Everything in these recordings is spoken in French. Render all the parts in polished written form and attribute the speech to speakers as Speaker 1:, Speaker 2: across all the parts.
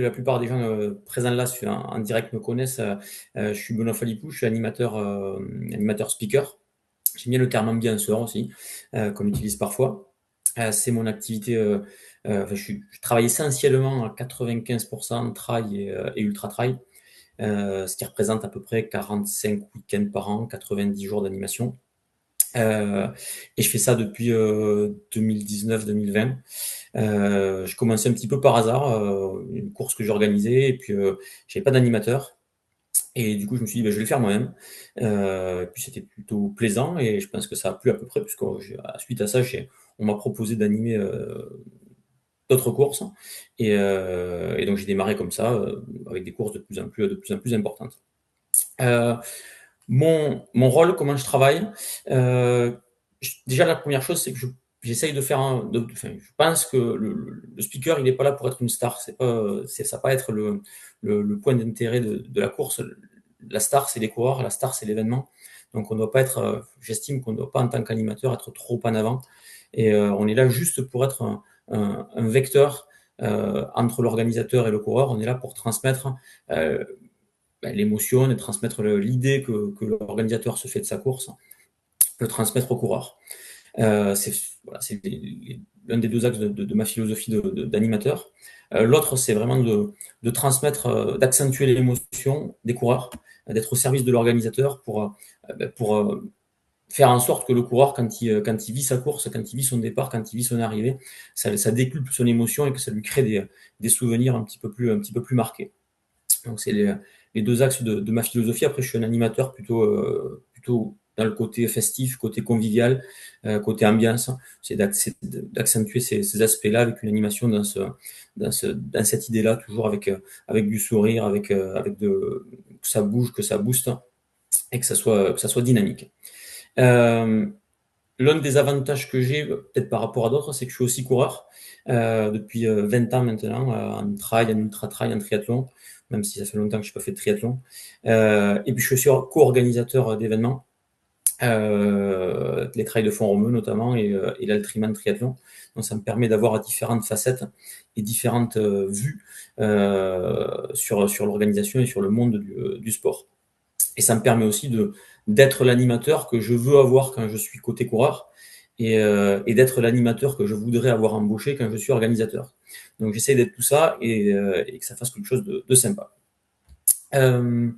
Speaker 1: la plupart des gens présents là en direct me connaissent. Je suis Benoît Phalippou, je suis animateur speaker. J'aime bien le terme ambianceur aussi, qu'on utilise parfois. C'est mon activité. Enfin, je travaille essentiellement à 95% trail et ultra trail, ce qui représente à peu près 45 week-ends par an, 90 jours d'animation. Et je fais ça depuis 2019-2020. Je commençais un petit peu par hasard, une course que j'organisais, et puis j'avais pas d'animateur. Et du coup, je me suis dit, bah, je vais le faire moi-même. Et puis c'était plutôt plaisant, et je pense que ça a plu à peu près, puisque suite à ça, on m'a proposé d'animer d'autres courses. Et donc j'ai démarré comme ça, avec des courses de plus en plus importantes. Euh, mon rôle, comment je travaille, déjà la première chose, c'est que j'essaye de faire enfin, je pense que le speaker, il n'est pas là pour être une star. Ça va pas être le point d'intérêt de la course. La star, c'est les coureurs, la star, c'est l'événement. Donc on doit pas être, j'estime qu'on ne doit pas en tant qu'animateur être trop en avant. Et on est là juste pour être un vecteur entre l'organisateur et le coureur. On est là pour transmettre euh, l'émotion et transmettre l'idée que l'organisateur se fait de sa course, le transmettre au coureur. C'est voilà, l'un des deux axes de ma philosophie d'animateur. L'autre, c'est vraiment de transmettre, d'accentuer l'émotion des coureurs, d'être au service de l'organisateur pour faire en sorte que le coureur, quand il vit sa course, quand il vit son départ, quand il vit son arrivée, ça décuple son émotion et que ça lui crée des souvenirs un petit peu plus marqués. Donc, c'est les deux axes de ma philosophie. Après, je suis un animateur plutôt dans le côté festif, côté convivial, côté ambiance. C'est d'accentuer ces aspects-là avec une animation dans cette idée-là, toujours avec du sourire, que ça bouge, que ça booste et que ça soit dynamique. Euh, L'un des avantages que j'ai, peut-être par rapport à d'autres, c'est que je suis aussi coureur depuis 20 ans maintenant, en trail, en ultra-trail, en triathlon, même si ça fait longtemps que je n'ai pas fait de triathlon. Et puis je suis co-organisateur d'événements, les trails de Font-Romeu notamment, et l'Altriman Triathlon. Donc ça me permet d'avoir différentes facettes et différentes vues sur l'organisation et sur le monde du sport. Et ça me permet aussi d'être l'animateur que je veux avoir quand je suis côté coureur, et d'être l'animateur que je voudrais avoir embauché quand je suis organisateur. Donc j'essaie d'être tout ça, et que ça fasse quelque chose de sympa. Euh,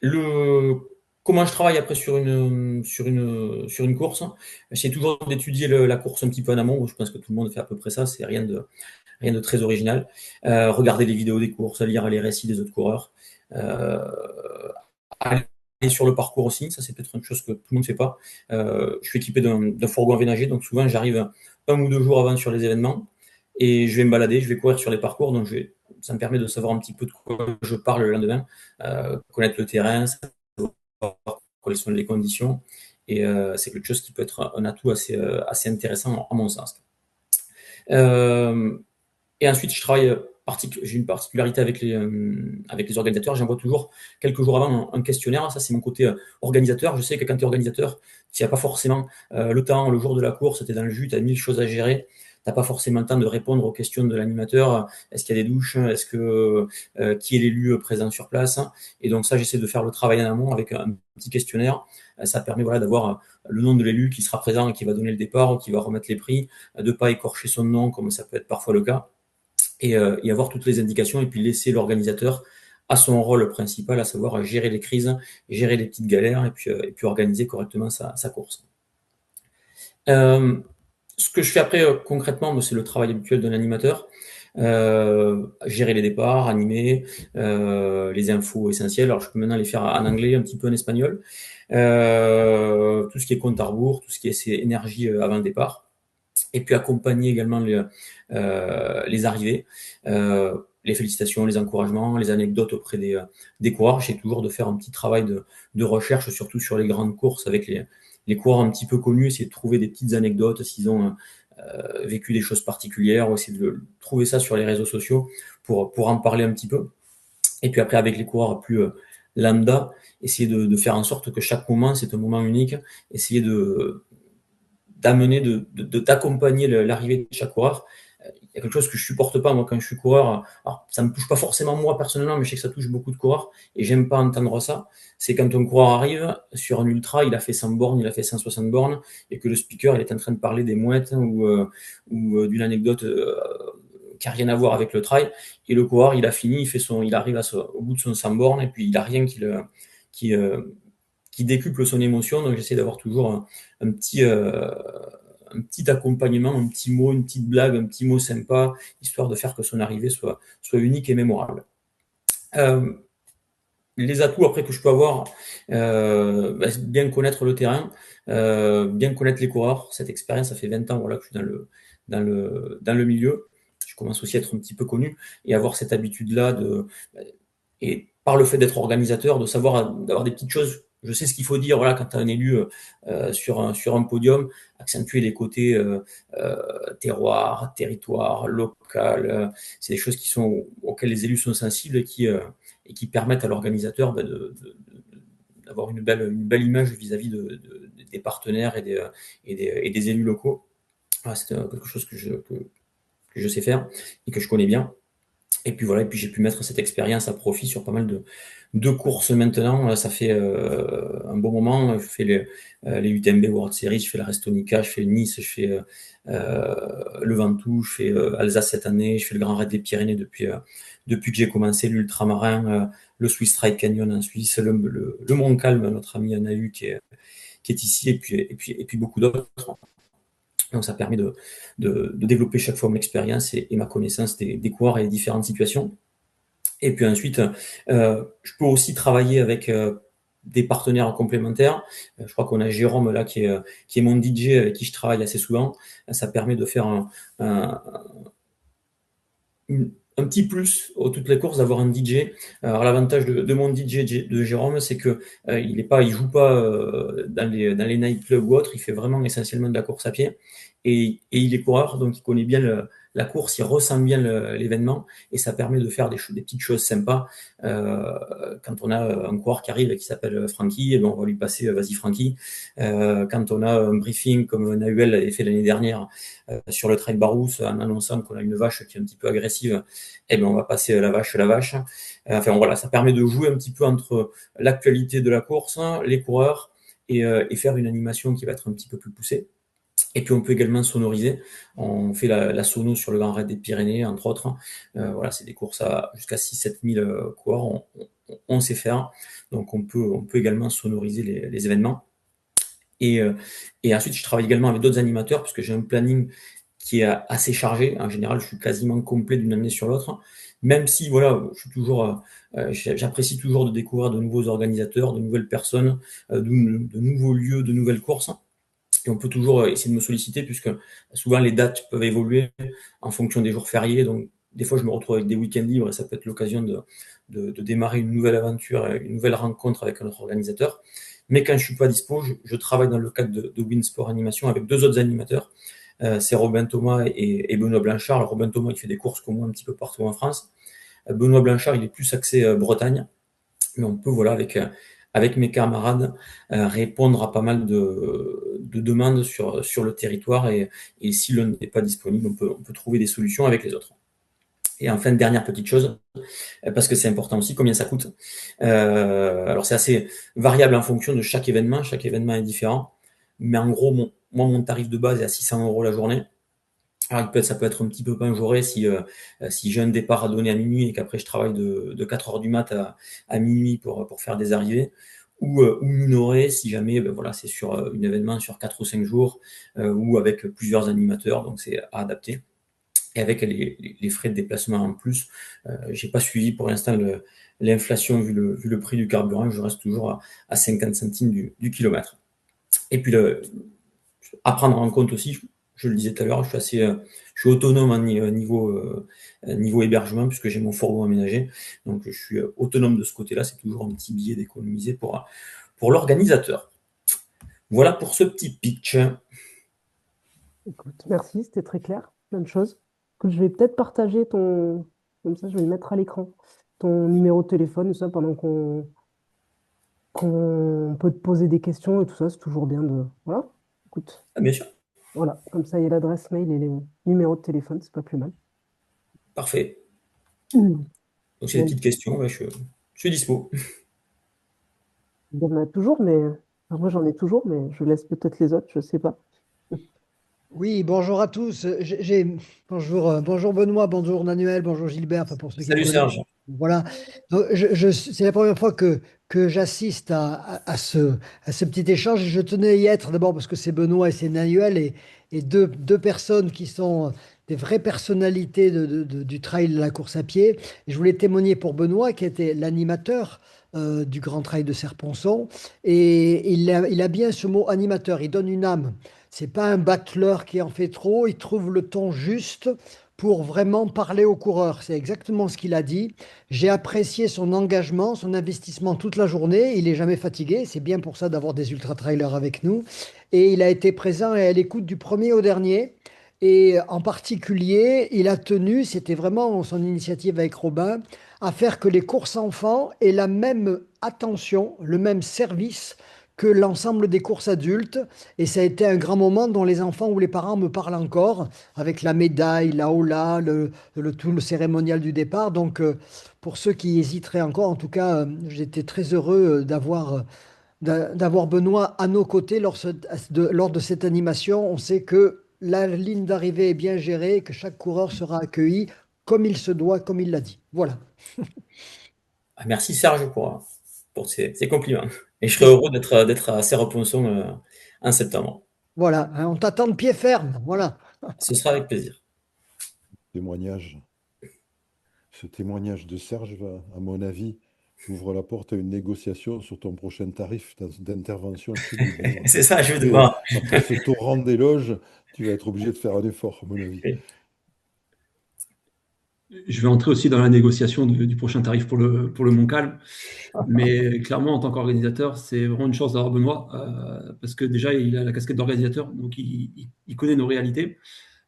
Speaker 1: le, Comment je travaille après sur une course, c'est toujours d'étudier la course un petit peu en amont. Je pense que tout le monde fait à peu près ça, c'est rien de très original. Regarder les vidéos des courses, lire les récits des autres coureurs. Euh, Aller sur le parcours aussi, ça c'est peut-être une chose que tout le monde ne fait pas. Je suis équipé d'un fourgon aménagé, donc souvent j'arrive 1 ou 2 jours avant sur les événements, et je vais me balader, je vais courir sur les parcours, donc ça me permet de savoir un petit peu de quoi je parle le lendemain, connaître le terrain, savoir quelles sont les conditions, et c'est quelque chose qui peut être un atout assez intéressant à mon sens. Euh, et ensuite, j'ai une particularité avec les organisateurs. J'envoie toujours quelques jours avant un questionnaire. Ça, c'est mon côté organisateur. Je sais que quand tu es organisateur, tu n'as pas forcément le temps, le jour de la course, tu es dans le jus, tu as 1000 choses à gérer. Tu n'as pas forcément le temps de répondre aux questions de l'animateur. Est-ce qu'il y a des douches? Qui est l'élu présent sur place? Et donc ça, j'essaie de faire le travail en amont avec un petit questionnaire. Ça permet voilà, d'avoir le nom de l'élu qui sera présent et qui va donner le départ ou qui va remettre les prix, de ne pas écorcher son nom comme ça peut être parfois le cas, et avoir toutes les indications, et puis laisser l'organisateur à son rôle principal, à savoir gérer les crises, gérer les petites galères, et puis organiser correctement sa course. Euh, Ce que je fais après concrètement, c'est le travail habituel d'un animateur. Gérer les départs, animer, les infos essentielles. Alors je peux maintenant les faire en anglais, un petit peu en espagnol. Tout ce qui est compte à rebours, tout ce qui est énergie avant le départ. Et puis accompagner également les arrivées, les félicitations, les encouragements, les anecdotes auprès des coureurs. J'essaie toujours de faire un petit travail de recherche, surtout sur les grandes courses, avec les coureurs un petit peu connus, essayer de trouver des petites anecdotes s'ils ont vécu des choses particulières, ou essayer de trouver ça sur les réseaux sociaux pour en parler un petit peu. Et puis après, avec les coureurs plus lambda, essayer de faire en sorte que chaque moment, c'est un moment unique, essayer d'accompagner l'arrivée de chaque coureur. il y a quelque chose que je supporte pas, moi, quand je suis coureur. Alors, ça me touche pas forcément moi personnellement, mais je sais que ça touche beaucoup de coureurs et j'aime pas entendre ça. C'est quand un coureur arrive sur un ultra, il a fait 100 bornes, il a fait 160 bornes et que le speaker, il est en train de parler des mouettes ou d'une anecdote qui a rien à voir avec le trail. Et le coureur, il a fini, il arrive au bout de son 100 bornes et puis il a rien qui, euh, qui décuple son émotion. Donc, j'essaie d'avoir toujours un petit, un petit accompagnement, un petit mot, une petite blague, un petit mot sympa, histoire de faire que son arrivée soit unique et mémorable. Euh, les atouts après que je peux avoir, bien connaître le terrain, bien connaître les coureurs. Cette expérience, ça fait 20 ans voilà, que je suis dans le milieu. Je commence aussi à être un petit peu connu et avoir cette habitude-là et par le fait d'être organisateur, de savoir d'avoir des petites choses. Je sais ce qu'il faut dire voilà, quand tu as un élu sur un podium, accentuer les côtés terroir, territoire, local. C'est des choses auxquelles les élus sont sensibles et qui permettent à l'organisateur d'avoir une belle image vis-à-vis des partenaires et des élus locaux. Voilà, c'est quelque chose que je sais faire et que je connais bien. Et puis voilà, et puis j'ai pu mettre cette expérience à profit sur pas mal de courses maintenant. Ça fait un bon moment. Je fais les UTMB World Series, je fais la Restonica, je fais Nice, je fais le Ventoux, je fais Alsace cette année, je fais le Grand Raid des Pyrénées depuis que j'ai commencé l'ultramarin, le Swiss Stride Canyon en Suisse, le Mont Calme, notre ami Anahu qui est ici, et puis beaucoup d'autres. Donc ça permet de développer chaque fois mon expérience et ma connaissance des coureurs et des différentes situations. Et puis ensuite, je peux aussi travailler avec des partenaires complémentaires. Je crois qu'on a Jérôme là qui est mon DJ avec qui je travaille assez souvent. Ça permet de faire un, un petit plus aux toutes les courses d'avoir un DJ. Alors l'avantage de mon DJ de Jérôme, c'est que il joue pas dans les nightclubs ou autres. Il fait vraiment essentiellement de la course à pied et il est coureur, donc il connaît bien la course, il ressent bien l'événement et ça permet de faire des petites choses sympas. Quand on a un coureur qui arrive et qui s'appelle Francky, eh ben, on va lui passer vas-y Francky. Quand on a un briefing comme Nahuel l'avait fait l'année dernière sur le trail Barousse en annonçant qu'on a une vache qui est un petit peu agressive, eh ben on va passer la vache. Enfin voilà, ça permet de jouer un petit peu entre l'actualité de la course, les coureurs et faire une animation qui va être un petit peu plus poussée. Et puis on peut également sonoriser. On fait la sono sur le Grand Raid des Pyrénées, entre autres. Voilà, c'est des courses à jusqu'à 6-7 000 coureurs. On sait faire. Donc on peut également sonoriser les événements. Et, euh, et ensuite, je travaille également avec d'autres animateurs parce que j'ai un planning qui est assez chargé. En général, je suis quasiment complet d'une année sur l'autre. Même si, voilà, j'apprécie toujours de découvrir de nouveaux organisateurs, de nouvelles personnes, de nouveaux lieux, de nouvelles courses. Et on peut toujours essayer de me solliciter puisque souvent les dates peuvent évoluer en fonction des jours fériés. Donc, des fois, je me retrouve avec des week-ends libres et ça peut être l'occasion de démarrer une nouvelle aventure, une nouvelle rencontre avec un autre organisateur. Mais quand je suis pas dispo, je travaille dans le cadre de Winsport Animation avec deux autres animateurs. C'est Robin Thomas et Benoît Blanchard. Alors, Robin Thomas, il fait des courses comme moi un petit peu partout en France. Benoît Blanchard, il est plus axé Bretagne. Mais on peut, voilà, avec mes camarades, répondre à pas mal de demandes sur le territoire et si l'un n'est pas disponible, on peut trouver des solutions avec les autres. Et enfin, dernière petite chose, parce que c'est important aussi, combien ça coûte. Alors c'est assez variable en fonction de chaque événement est différent, mais en gros, mon tarif de base est à 600 euros la journée. Alors, ça peut être un petit peu pinjoré si j'ai un départ à donner à minuit et qu'après je travaille de 4 heures du mat à minuit pour faire des arrivées, ou minoré si jamais ben voilà, c'est sur un événement sur 4 ou 5 jours, ou avec plusieurs animateurs, donc c'est à adapter. Et avec les frais de déplacement en plus, j'ai pas suivi pour l'instant l'inflation vu le prix du carburant, je reste toujours à 50 centimes du kilomètre. Et puis à prendre en compte aussi, je le disais tout à l'heure, je suis autonome niveau hébergement puisque j'ai mon fourgon aménagé. Donc je suis autonome de ce côté-là. C'est toujours un petit billet d'économiser pour l'organisateur. Voilà pour ce petit pitch.
Speaker 2: Écoute, merci, c'était très clair, plein de choses. Écoute, je vais peut-être partager comme ça, je vais le mettre à l'écran, ton numéro de téléphone, tout ça, pendant qu'on peut te poser des questions et tout ça, c'est toujours bien de. Voilà, écoute,
Speaker 1: Ah, bien sûr.
Speaker 2: Voilà, comme ça, il y a l'adresse mail et les numéros de téléphone, c'est pas plus mal.
Speaker 1: Parfait.
Speaker 2: Mhm.
Speaker 1: Donc, c'est des
Speaker 2: Bon,
Speaker 1: petites questions, ouais, je suis dispo.
Speaker 2: il y en a toujours, mais enfin, moi j'en ai toujours, mais je laisse peut-être les autres, je sais pas.
Speaker 3: Oui, bonjour à tous. Bonjour, bonjour Benoît, bonjour Manuel, bonjour Gilbert, enfin pour ceux qui me
Speaker 1: Salut
Speaker 3: connaissent.
Speaker 1: Serge.
Speaker 3: Voilà. Donc, c'est la première fois que j'assiste à ce petit échange. Et je tenais à y être d'abord parce que c'est Benoît et c'est Manuel et deux personnes qui sont des vraies personnalités du trail de la course à pied. Et je voulais témoigner pour Benoît qui était l'animateur du Grand Trail de Serponçon. Et il a bien ce mot animateur, il donne une âme. C'est pas un battleur qui en fait trop, il trouve le ton juste pour vraiment parler aux coureurs. C'est exactement ce qu'il a dit. J'ai apprécié son engagement, son investissement toute la journée. Il est jamais fatigué. C'est bien pour ça d'avoir des ultra-trailers avec nous. Et il a été présent et à l'écoute du premier au dernier. Et en particulier, il a tenu, c'était vraiment son initiative avec Robin, à faire que les courses enfants aient la même attention, le même service que l'ensemble des courses adultes. Et ça a été un grand moment dont les enfants ou les parents me parlent encore, avec la médaille, la hola, tout le cérémonial du départ. Donc, pour ceux qui hésiteraient encore, en tout cas, j'étais très heureux d'avoir Benoît à nos côtés lors de cette animation. On sait que la ligne d'arrivée est bien gérée, que chaque coureur sera accueilli comme il se doit, comme il l'a dit. Voilà.
Speaker 1: Ah, merci Serge pour ces compliments. Et je serai heureux d'être à Serre-Ponçon en septembre.
Speaker 3: Voilà, hein, on t'attend de pied ferme. Voilà.
Speaker 1: Ce sera avec plaisir.
Speaker 4: Témoignage. Ce témoignage de Serge va, à mon avis, ouvre la porte à une négociation sur ton prochain tarif d'intervention chez lui, Benoît.
Speaker 1: C'est ça, je vais
Speaker 4: Après,
Speaker 1: devoir.
Speaker 4: après ce torrent d'éloges, tu vas être obligé de faire un effort, à mon avis.
Speaker 5: Je vais entrer aussi dans la négociation du prochain tarif pour le Montcalm. Mais clairement, en tant qu'organisateur, c'est vraiment une chance d'avoir Benoît, parce que déjà, il a la casquette d'organisateur, donc il connaît nos réalités.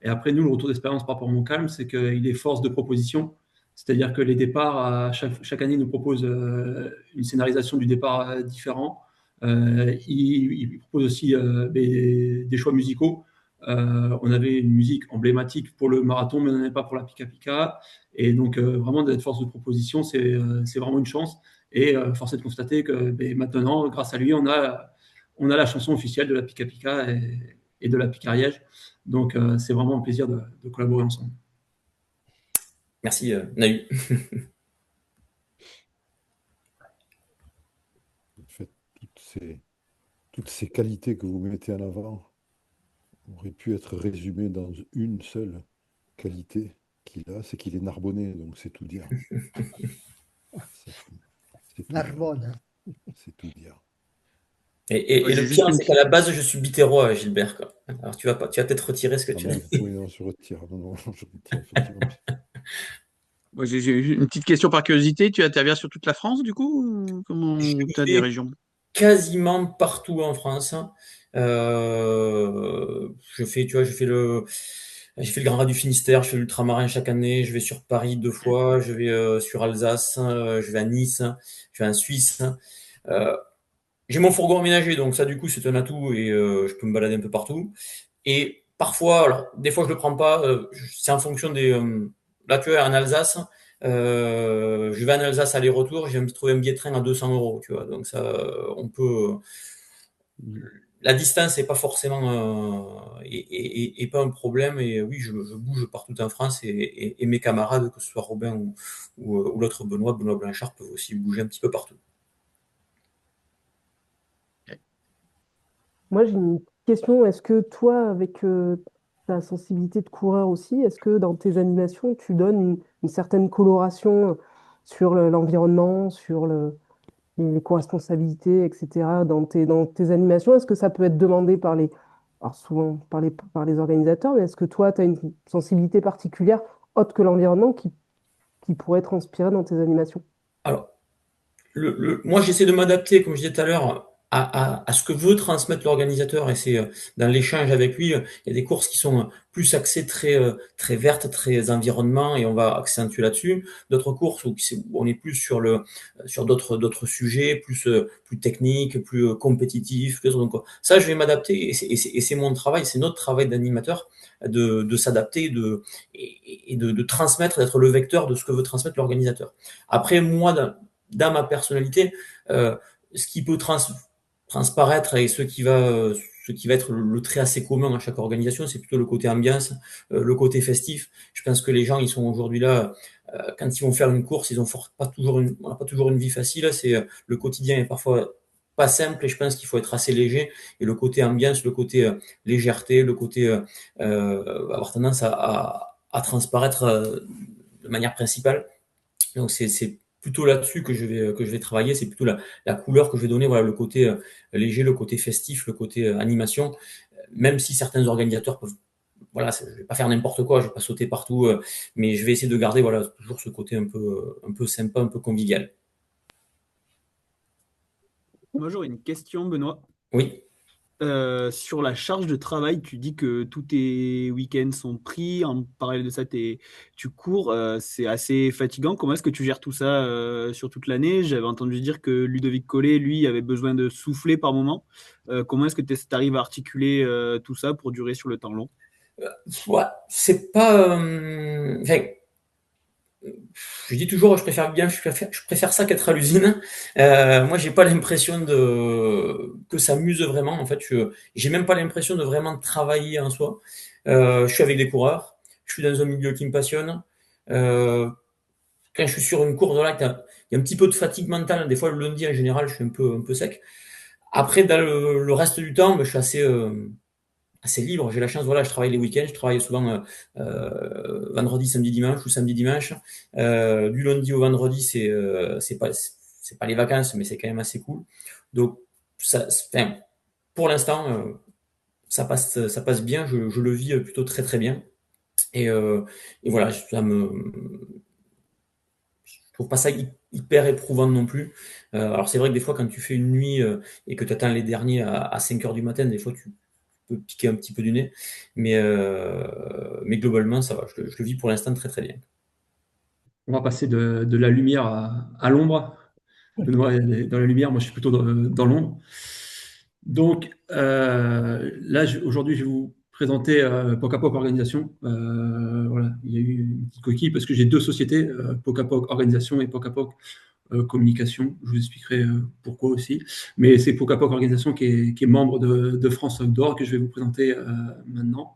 Speaker 5: Et après, nous, le retour d'expérience par rapport au Montcalm, c'est qu'il est force de proposition. C'est-à-dire que les départs, chaque année, il nous propose une scénarisation du départ différent. Il propose aussi des choix musicaux. On avait une musique emblématique pour le marathon, mais on n'en avait pas pour la Pika Pika. Et donc, vraiment, d'être force de proposition, c'est vraiment une chance. Et force est de constater que maintenant, grâce à lui, on a la chanson officielle de la Pika Pika et de la Picariège. Donc, c'est vraiment un plaisir de collaborer ensemble.
Speaker 1: Merci Nahu.
Speaker 4: En fait, toutes ces qualités que vous mettez en avant auraient pu être résumées dans une seule qualité qu'il a, c'est qu'il est narbonnais, donc c'est tout dire. C'est tout, c'est tout dire.
Speaker 3: Narbonne.
Speaker 4: C'est tout dire.
Speaker 1: Et
Speaker 6: J'ai
Speaker 1: le
Speaker 6: juste
Speaker 1: pire,
Speaker 6: une...
Speaker 1: c'est qu'à la base, je suis bitérois, Gilbert, quoi. Alors tu vas peut-être retirer ce que
Speaker 4: Ah
Speaker 1: tu as
Speaker 4: non,
Speaker 1: dit.
Speaker 4: oui, non, je retire. Non, non, je retire, effectivement.
Speaker 6: Moi, j'ai une petite question par curiosité. Tu interviens sur toute la France, du coup, ou comment
Speaker 1: Je
Speaker 6: tu as des
Speaker 1: fais
Speaker 6: régions?
Speaker 1: quasiment partout en France. J'ai fait le Grand Raid du Finistère, je fais l'ultramarin chaque année, je vais sur Paris 2 fois, je vais sur Alsace, je vais à Nice, je vais en Suisse. Euh, j'ai mon fourgon aménagé, donc ça du coup c'est un atout et je peux me balader un peu partout. Et parfois, alors des fois je le prends pas, c'est en fonction des. Là tu vois, en Alsace, je vais en Alsace aller-retour, j'ai envie de trouver un billet de train à 200 euros, tu vois. Donc ça, on peut. La distance n'est pas forcément et pas un problème. Et oui, je bouge partout en France et mes camarades, que ce soit Robin ou l'autre Benoît Blanchard, peuvent aussi bouger un petit peu partout.
Speaker 2: Moi, j'ai une question. Est-ce que toi, avec ta sensibilité de coureur aussi, est-ce que dans tes animations, tu donnes une certaine coloration sur l'environnement, sur les co-responsabilités, etc., dans tes animations? Est-ce que ça peut être demandé alors souvent par les organisateurs, mais est-ce que toi, tu as une sensibilité particulière autre que l'environnement qui pourrait transpirer dans tes animations?
Speaker 1: Alors, moi, j'essaie de m'adapter, comme je disais tout à l'heure. à ce que veut transmettre l'organisateur, et c'est dans l'échange avec lui, il y a des courses qui sont plus axées très vertes, très environnement, et on va accentuer là-dessus. D'autres courses où on est plus sur d'autres sujets, plus techniques, plus compétitifs. Donc ça, je vais m'adapter, et c'est mon travail, c'est notre travail d'animateur de s'adapter, de transmettre, d'être le vecteur de ce que veut transmettre l'organisateur. Après, moi, dans ma personnalité, ce qui peut transparaître, et ce qui va être le trait assez commun à chaque organisation, c'est plutôt le côté ambiance, le côté festif. Je pense que les gens, ils sont aujourd'hui là, quand ils vont faire une course, ils ont on n'a pas toujours une vie facile. Le quotidien est parfois pas simple, et je pense qu'il faut être assez léger. Et le côté ambiance, le côté légèreté, le côté avoir tendance à transparaître de manière principale. Donc c'est plutôt là-dessus que je vais travailler. C'est plutôt la couleur que je vais donner, voilà, le côté léger, le côté festif, le côté animation. Même si certains organisateurs peuvent, voilà, je vais pas faire n'importe quoi, je vais pas sauter partout, mais je vais essayer de garder, voilà, toujours ce côté un peu sympa, un peu convivial.
Speaker 7: Moi, j'aurais une question, Benoît.
Speaker 1: Oui.
Speaker 7: Sur la charge de travail, tu dis que tous tes week-ends sont pris. En parallèle de ça, tu cours. C'est assez fatigant. Comment est-ce que tu gères tout ça sur toute l'année? J'avais entendu dire que Ludovic Collet, lui, avait besoin de souffler par moment. Comment est-ce que tu arrives à articuler tout ça pour durer sur le temps long?
Speaker 1: Ouais, c'est pas. Enfin, je dis toujours, je préfère ça qu'être à l'usine. Moi, j'ai pas l'impression que ça m'use vraiment. En fait, j'ai même pas l'impression de vraiment travailler en soi. Je suis avec des coureurs, je suis dans un milieu qui me passionne. Euh, Quand je suis sur une course, voilà, il y a un petit peu de fatigue mentale. Des fois, le lundi, en général, je suis un peu sec. Après, dans le reste du temps, ben, je suis assez libre. J'ai la chance, voilà, je travaille les week-ends, je travaille souvent vendredi, samedi, dimanche, ou samedi, dimanche. Du lundi au vendredi, c'est pas les vacances, mais c'est quand même assez cool. Donc, enfin, pour l'instant, ça passe bien. Je le vis plutôt très très bien. Et voilà, je trouve pas ça hyper éprouvant non plus. Alors c'est vrai que des fois, quand tu fais une nuit et que tu attends les derniers à 5 heures du matin, des fois tu peux piquer un petit peu du nez. Mais globalement, ça va. Je le vis pour l'instant très très bien.
Speaker 5: On va passer de la lumière à l'ombre. Benoît est dans la lumière, moi je suis plutôt dans l'ombre. Donc là, aujourd'hui, je vais vous présenter Poc à Poc Organisation. Voilà, il y a eu une petite coquille parce que j'ai deux sociétés, Poc à Poc Organisation et Poc à Poc Communication. Je vous expliquerai pourquoi aussi. Mais c'est Poc à Poc Organisation qui est membre de France Outdoor que je vais vous présenter maintenant.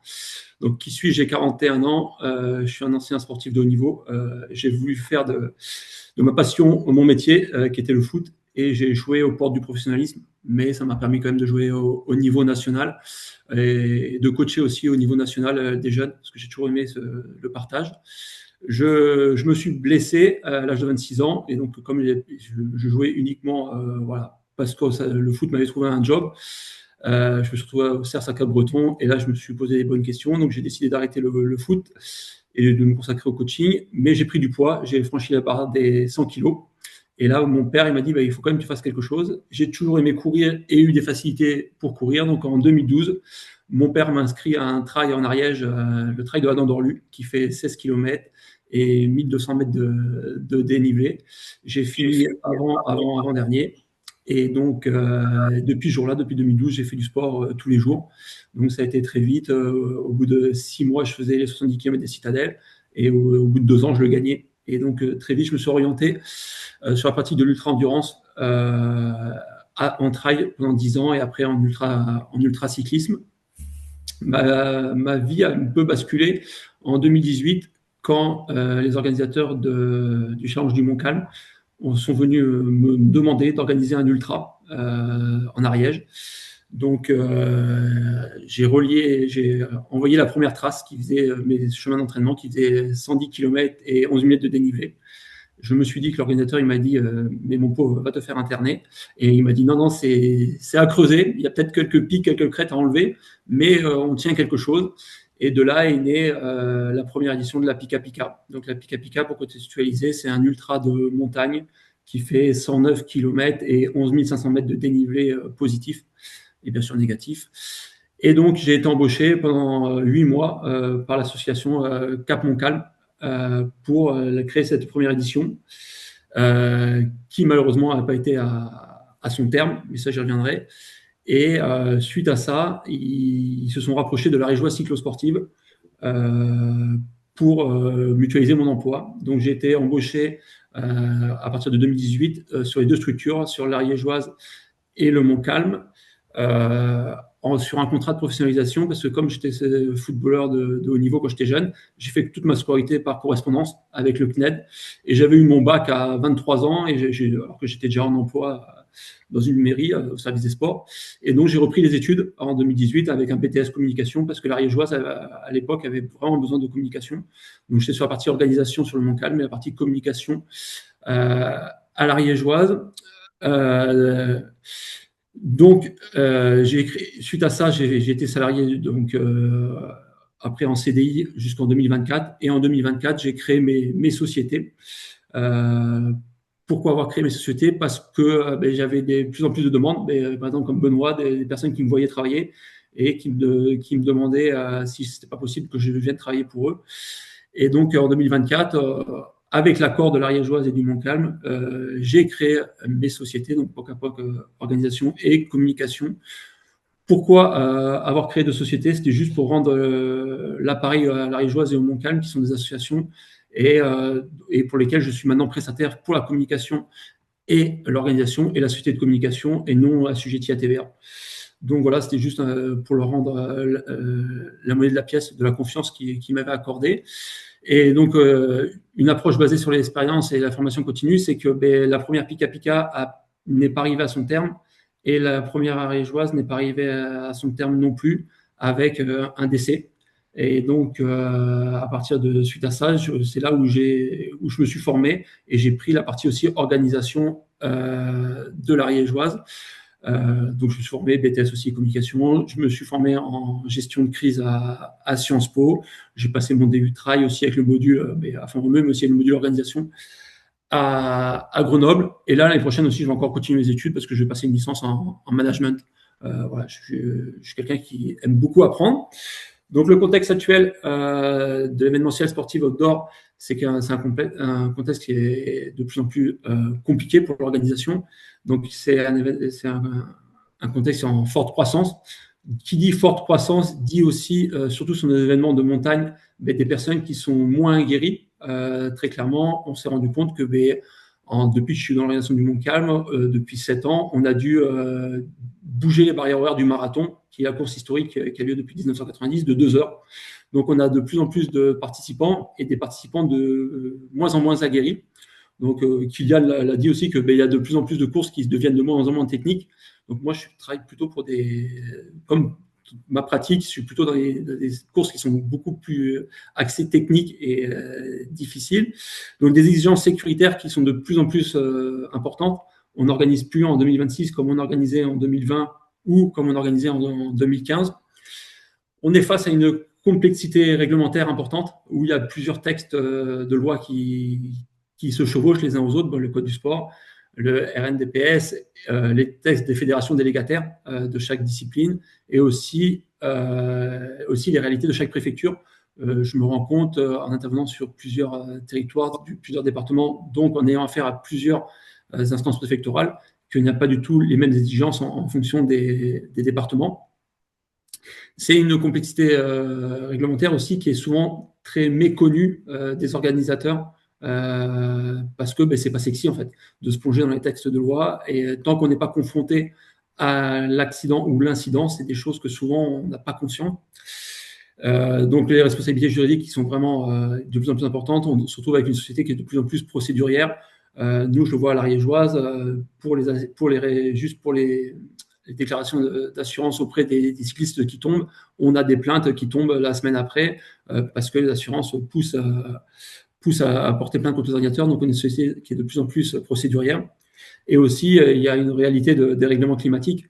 Speaker 5: Donc, qui suis-je? J'ai 41 ans. Je suis un ancien sportif de haut niveau. J'ai voulu faire de ma passion mon métier, qui était le foot. Et j'ai échoué aux portes du professionnalisme, mais ça m'a permis quand même de jouer au niveau national et de coacher aussi au niveau national des jeunes, parce que j'ai toujours aimé le partage. Je me suis blessé à l'âge de 26 ans, et donc comme je jouais uniquement voilà, parce que le foot m'avait trouvé un job, je me suis retrouvé au CERS à Cap-Breton, et là je me suis posé les bonnes questions, donc j'ai décidé d'arrêter le foot et de me consacrer au coaching, mais j'ai pris du poids, j'ai franchi la barre des 100 kilos. Et là, mon père, il m'a dit, il faut quand même que tu fasses quelque chose. J'ai toujours aimé courir et eu des facilités pour courir. Donc, en 2012, mon père m'a inscrit à un trail en Ariège, le trail de Hadan-Dorlu, qui fait 16 km et 1200 mètres de dénivelé. J'ai fini avant-dernier. Et donc, depuis ce jour-là, depuis 2012, j'ai fait du sport tous les jours. Donc, ça a été très vite. Au bout de 6 mois, je faisais les 70 km des Citadelles. Et au bout de 2 ans, je le gagnais. Et donc, très vite, je me suis orienté sur la pratique de l'ultra-endurance en trail pendant 10 ans et après en ultra-cyclisme. Ma vie a un peu basculé en 2018 quand les organisateurs du Challenge du Mont-Calm sont venus me demander d'organiser un ultra en Ariège. Donc, j'ai envoyé la première trace qui faisait mes chemins d'entraînement, qui faisait 110 km et 11 minutes de dénivelé. Je me suis dit que l'organisateur, il m'a dit mais mon pauvre, va te faire interner. Et il m'a dit non, c'est à creuser. Il y a peut-être quelques pics, quelques crêtes à enlever, mais on tient quelque chose. Et de là est née la première édition de la Pika Pika. Donc la Pika Pika, pour contextualiser, c'est un ultra de montagne qui fait 109 km et 11 500 mètres de dénivelé positif et bien sûr négatif. Et donc, j'ai été embauché pendant 8 mois par l'association Cap Montcalm pour créer cette première édition, qui malheureusement n'a pas été à son terme, mais ça, j'y reviendrai. Et suite à ça, ils se sont rapprochés de l'Ariégeoise cyclosportive pour mutualiser mon emploi. Donc, j'ai été embauché à partir de 2018 sur les deux structures, sur l'Ariégeoise et le Montcalm, sur un contrat de professionnalisation, parce que comme j'étais footballeur de haut niveau quand j'étais jeune, j'ai fait toute ma scolarité par correspondance avec le CNED, et j'avais eu mon bac à 23 ans, et alors que j'étais déjà en emploi dans une mairie au service des sports. Et donc, j'ai repris les études en 2018 avec un BTS communication, parce que l'Ariégeoise, à l'époque, avait vraiment besoin de communication. Donc, j'étais sur la partie organisation sur le Montcalm, et la partie communication à l'Ariégeoise. Donc, suite à ça, j'ai été salarié donc, après en CDI jusqu'en 2024. Et en 2024, j'ai créé mes sociétés. Pourquoi avoir créé mes sociétés? Parce que j'avais de plus en plus de demandes, par exemple comme Benoît, des personnes qui me voyaient travailler et qui me demandaient si ce n'était pas possible que je vienne travailler pour eux. Et donc, en 2024, avec l'accord de l'Ariégeoise et du Montcalm, j'ai créé mes sociétés, donc Poc à Poc organisation et communication. Pourquoi avoir créé deux sociétés? C'était juste pour rendre l'appareil à l'Ariégeoise et au Montcalm, qui sont des associations, et pour lesquelles je suis maintenant prestataire pour la communication et l'organisation et la société de communication, et non assujetti à TVA. Donc voilà, c'était juste pour leur rendre la monnaie de la pièce de la confiance qu'ils m'avaient accordée. Et donc, une approche basée sur l'expérience et la formation continue, c'est que la première Pika Pika n'est pas arrivée à son terme, et la première Ariégeoise n'est pas arrivée à son terme non plus, avec un décès. Et donc, à partir de suite à ça, c'est là où je me suis formé, et j'ai pris la partie aussi organisation de l'Ariégeoise. Donc, je me suis formé BTS aussi communication. Je me suis formé en gestion de crise à Sciences Po. J'ai passé mon début de travail aussi avec le module, à Font-Romeu, mais aussi avec le module organisation à Grenoble. Et là, l'année prochaine aussi, je vais encore continuer mes études parce que je vais passer une licence en management. Voilà, je suis quelqu'un qui aime beaucoup apprendre. Donc, le contexte actuel de l'événementiel sportif outdoor, c'est un contexte qui est de plus en plus compliqué pour l'organisation. Donc, c'est un contexte en forte croissance. Qui dit forte croissance dit aussi, surtout sur des événements de montagne, des personnes qui sont moins guéries. Très clairement, on s'est rendu compte que depuis que je suis dans l'organisation du Montcalm, depuis 7 ans, on a dû bouger les barrières horaires du marathon, qui est la course historique qui a lieu depuis 1990, de 2 heures. Donc, on a de plus en plus de participants, et des participants de moins en moins aguerris. Donc, Kylian l'a dit aussi qu'il y a de plus en plus de courses qui deviennent de moins en moins techniques. Donc, moi, je travaille plutôt comme ma pratique, je suis plutôt dans des courses qui sont beaucoup plus axées techniques et difficiles. Donc, des exigences sécuritaires qui sont de plus en plus importantes. On n'organise plus en 2026 comme on organisait en 2020 ou comme on organisait en 2015. On est face à une complexité réglementaire importante, où il y a plusieurs textes de loi qui se chevauchent les uns aux autres, le Code du sport, le RNDPS, les textes des fédérations délégataires de chaque discipline, et aussi les réalités de chaque préfecture. Je me rends compte, en intervenant sur plusieurs territoires, plusieurs départements, donc en ayant affaire à plusieurs instances préfectorales, qu'il n'y a pas du tout les mêmes exigences en fonction des départements. C'est une complexité réglementaire aussi qui est souvent très méconnue des organisateurs, parce que c'est pas sexy en fait de se plonger dans les textes de loi, et tant qu'on n'est pas confronté à l'accident ou l'incident, c'est des choses que souvent on n'a pas conscience. Donc les responsabilités juridiques qui sont vraiment de plus en plus importantes. On se retrouve avec une société qui est de plus en plus procédurière. Nous, je le vois à l'Ariégeoise, juste pour les déclarations d'assurance auprès des cyclistes qui tombent, on a des plaintes qui tombent la semaine après, parce que les assurances poussent à porter plainte contre les organisateurs. Donc, on est une société qui est de plus en plus procédurière. Et aussi, il y a une réalité de dérèglement climatique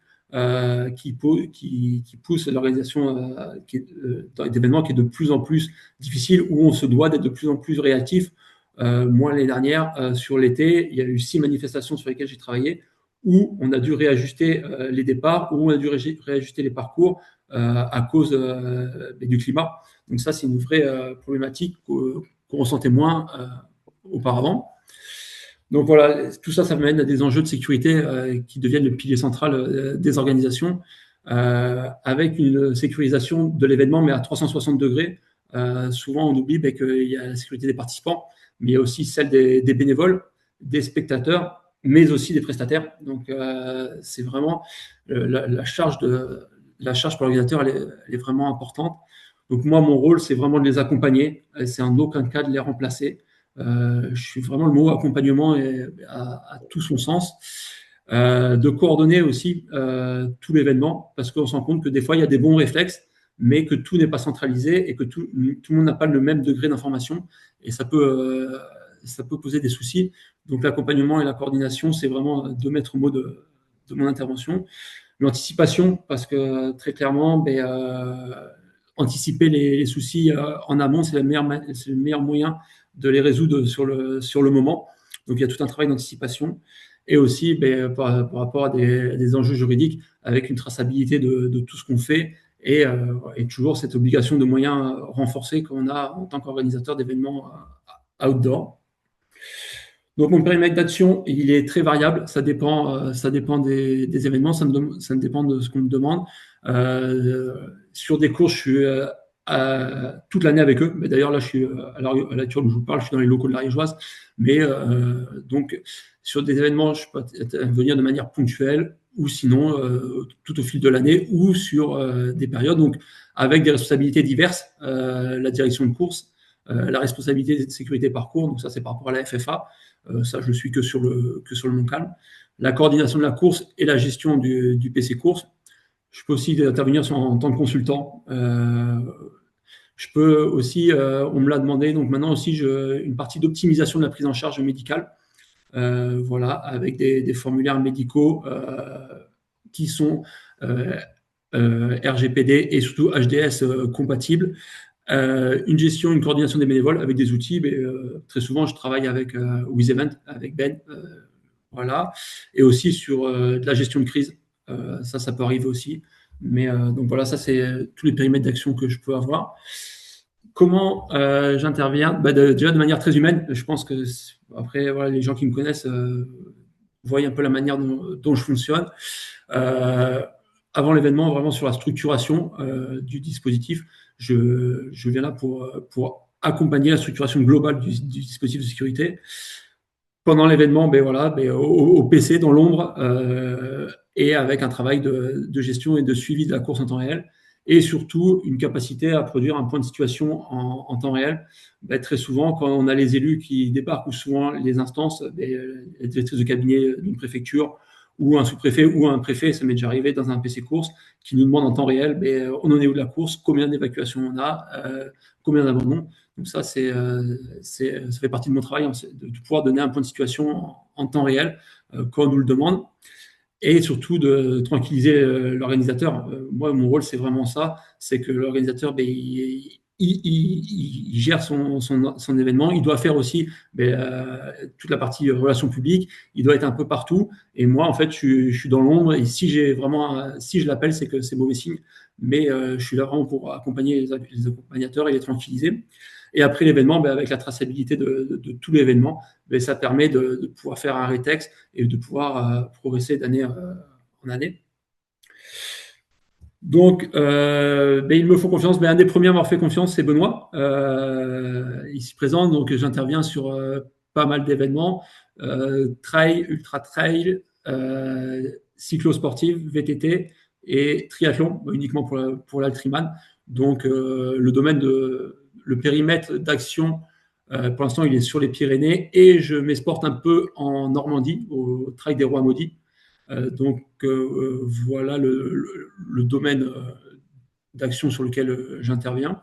Speaker 5: qui pousse l'organisation d'événements qui est de plus en plus difficile, où on se doit d'être de plus en plus réactif Moi, l'année dernière, sur l'été, il y a eu 6 manifestations sur lesquelles j'ai travaillé où on a dû réajuster les départs, où on a dû réajuster les parcours à cause du climat. Donc ça, c'est une vraie problématique qu'on ressentait moins auparavant. Donc voilà, tout ça, ça mène à des enjeux de sécurité qui deviennent le pilier central des organisations, avec une sécurisation de l'événement, mais à 360 degrés. Souvent, on oublie qu'il y a la sécurité des participants, mais il y a aussi celle des bénévoles, des spectateurs, mais aussi des prestataires. Donc, c'est vraiment la charge pour l'organisateur, elle est vraiment importante. Donc moi, mon rôle, c'est vraiment de les accompagner. C'est en aucun cas de les remplacer. Je suis vraiment le mot accompagnement et à tout son sens. De coordonner aussi tout l'événement, parce qu'on se rend compte que des fois, il y a des bons réflexes, mais que tout n'est pas centralisé et que tout le monde n'a pas le même degré d'information. Et ça peut poser des soucis. Donc l'accompagnement et la coordination, c'est vraiment deux maîtres mots de mon intervention. L'anticipation, parce que très clairement, anticiper les soucis en amont, c'est le meilleur moyen de les résoudre sur le moment. Donc il y a tout un travail d'anticipation. Et aussi par rapport à des enjeux juridiques, avec une traçabilité de tout ce qu'on fait et toujours cette obligation de moyens renforcés qu'on a en tant qu'organisateur d'événements outdoor. Donc mon périmètre d'action, il est très variable, ça dépend des événements, ça dépend de ce qu'on me demande. Sur des courses, je suis toute l'année avec eux. Mais d'ailleurs, là, je suis à l'heure où je vous parle, je suis dans les locaux de l'Ariégeoise. Mais donc, sur des événements, je peux venir de manière ponctuelle ou sinon tout au fil de l'année ou sur des périodes. Donc, avec des responsabilités diverses, la direction de course, la responsabilité de sécurité parcours, donc ça, c'est par rapport à la FFA. Ça, je ne suis que sur le Montcalm. La coordination de la course et la gestion du PC course. Je peux aussi intervenir en tant que consultant. Je peux aussi, on me l'a demandé, donc maintenant aussi une partie d'optimisation de la prise en charge médicale, voilà, avec des formulaires médicaux qui sont RGPD et surtout HDS compatibles. Une gestion, une coordination des bénévoles avec des outils. Mais, très souvent, je travaille avec WizEvent, avec Ben, voilà, et aussi sur de la gestion de crise. Ça peut arriver aussi. Mais donc voilà, ça c'est tous les périmètres d'action que je peux avoir. Comment j'interviens déjà de manière très humaine. Je pense que après voilà, les gens qui me connaissent voient un peu la manière dont je fonctionne. Avant l'événement, vraiment sur la structuration du dispositif, je viens là pour accompagner la structuration globale du dispositif de sécurité. Pendant l'événement, au PC, dans l'ombre, et avec un travail de gestion et de suivi de la course en temps réel, et surtout une capacité à produire un point de situation en temps réel. Très souvent, quand on a les élus qui débarquent, ou souvent les instances, les directrices de cabinet d'une préfecture, ou un sous-préfet ou un préfet, ça m'est déjà arrivé dans un PC course, qui nous demande en temps réel, on en est où de la course, combien d'évacuations on a, combien d'abandons. Donc ça, ça fait partie de mon travail, de pouvoir donner un point de situation en temps réel quand on nous le demande, et surtout de tranquilliser l'organisateur. Moi, mon rôle, c'est vraiment ça, c'est que l'organisateur, il gère son événement. Il doit faire aussi toute la partie relations publiques. Il doit être un peu partout. Et moi, en fait, je suis dans l'ombre. Et si je l'appelle, c'est que c'est mauvais signe. Mais je suis là vraiment pour accompagner les accompagnateurs et les tranquilliser. Et après l'événement, avec la traçabilité de tout l'événement, ça permet de pouvoir faire un rétexte et de pouvoir progresser d'année en année. Donc, il me faut confiance. Un des premiers à m'avoir fait confiance, c'est Benoît, ici présent. Donc, j'interviens sur pas mal d'événements, trail, ultra trail, cyclo-sportif, VTT et triathlon, uniquement pour l'Altriman. Donc, le périmètre d'action, pour l'instant, il est sur les Pyrénées, et je m'exporte un peu en Normandie, au Trail des Rois Maudits. Donc voilà le domaine d'action sur lequel j'interviens.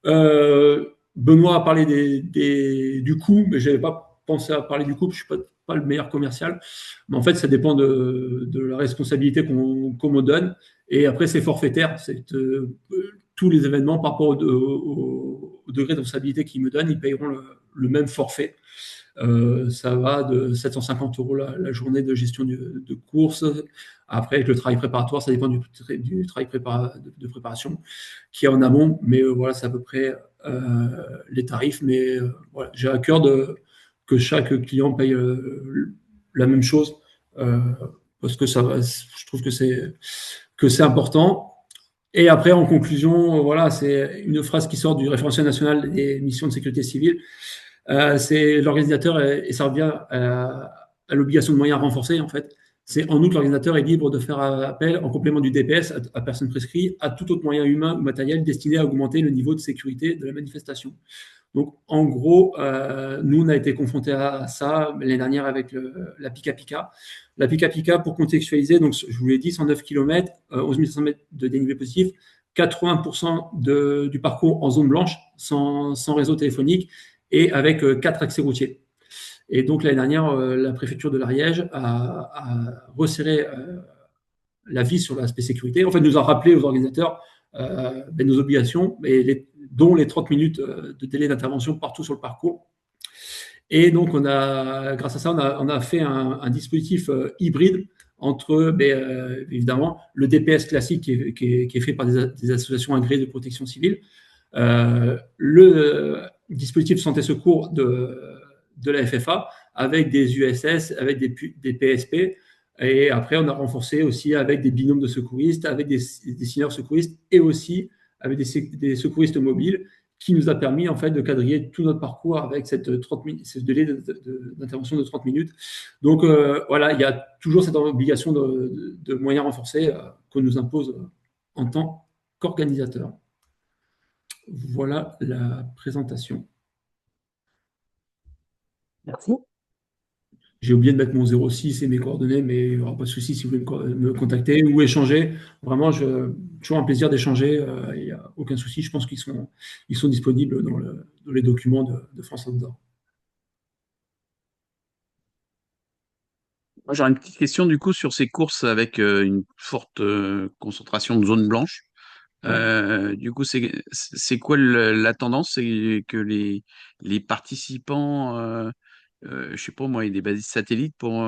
Speaker 5: Benoît a parlé du coût, mais je n'avais pas pensé à parler du coût, je ne suis pas le meilleur commercial. Mais en fait, ça dépend de la responsabilité qu'on me donne. Et après, c'est forfaitaire. Tous les événements par rapport aux au degré de responsabilité qu'ils me donnent, ils payeront le même forfait. Ça va de 750 € la journée de gestion de course. Après, avec le travail préparatoire, ça dépend du travail de préparation qui est en amont. Mais voilà, c'est à peu près les tarifs. Mais voilà, j'ai à cœur que chaque client paye la même chose parce que je trouve que c'est important. Et après, en conclusion, voilà, c'est une phrase qui sort du référentiel national des missions de sécurité civile. C'est l'organisateur, et ça revient à l'obligation de moyens renforcés, en fait. C'est en outre, l'organisateur est libre de faire appel, en complément du DPS, à personne prescrit, à tout autre moyen humain ou matériel destiné à augmenter le niveau de sécurité de la manifestation. Donc, en gros, nous, on a été confrontés à ça l'année dernière avec la Pika Pika. La Pika Pika, pour contextualiser, donc, je vous l'ai dit, 109 km, 11 500 mètres de dénivelé positif, 80% du parcours en zone blanche, sans réseau téléphonique, et avec 4 accès routiers. Et donc, l'année dernière, la préfecture de l'Ariège a resserré la vis sur l'aspect sécurité. En fait, nous a rappelé aux organisateurs nos obligations, dont les 30 minutes de délai d'intervention partout sur le parcours. Et donc, grâce à ça, on a fait un dispositif hybride entre, évidemment, le DPS classique qui est fait par des associations agréées de protection civile, le dispositif santé secours de la FFA avec des USS, avec des PSP. Et après, on a renforcé aussi avec des binômes de secouristes, avec des seniors secouristes et aussi avec des secouristes mobiles qui nous a permis en fait de quadriller tout notre parcours avec ce délai d'intervention de 30 minutes. Donc voilà, il y a toujours cette obligation de moyens renforcés qu'on nous impose en tant qu'organisateur. Voilà la présentation.
Speaker 2: Merci.
Speaker 5: J'ai oublié de mettre mon 06 et mes coordonnées, mais il n'y aura pas de souci si vous voulez me contacter ou échanger. Vraiment, toujours un plaisir d'échanger. Il n'y a aucun souci. Je pense qu'ils sont disponibles dans les documents de France Outdoor.
Speaker 6: Moi, j'aurais une petite question du coup sur ces courses avec une forte concentration de zones blanches. Du coup, c'est quoi la tendance? C'est que les participants, je sais pas moi, il y a des bases satellites pour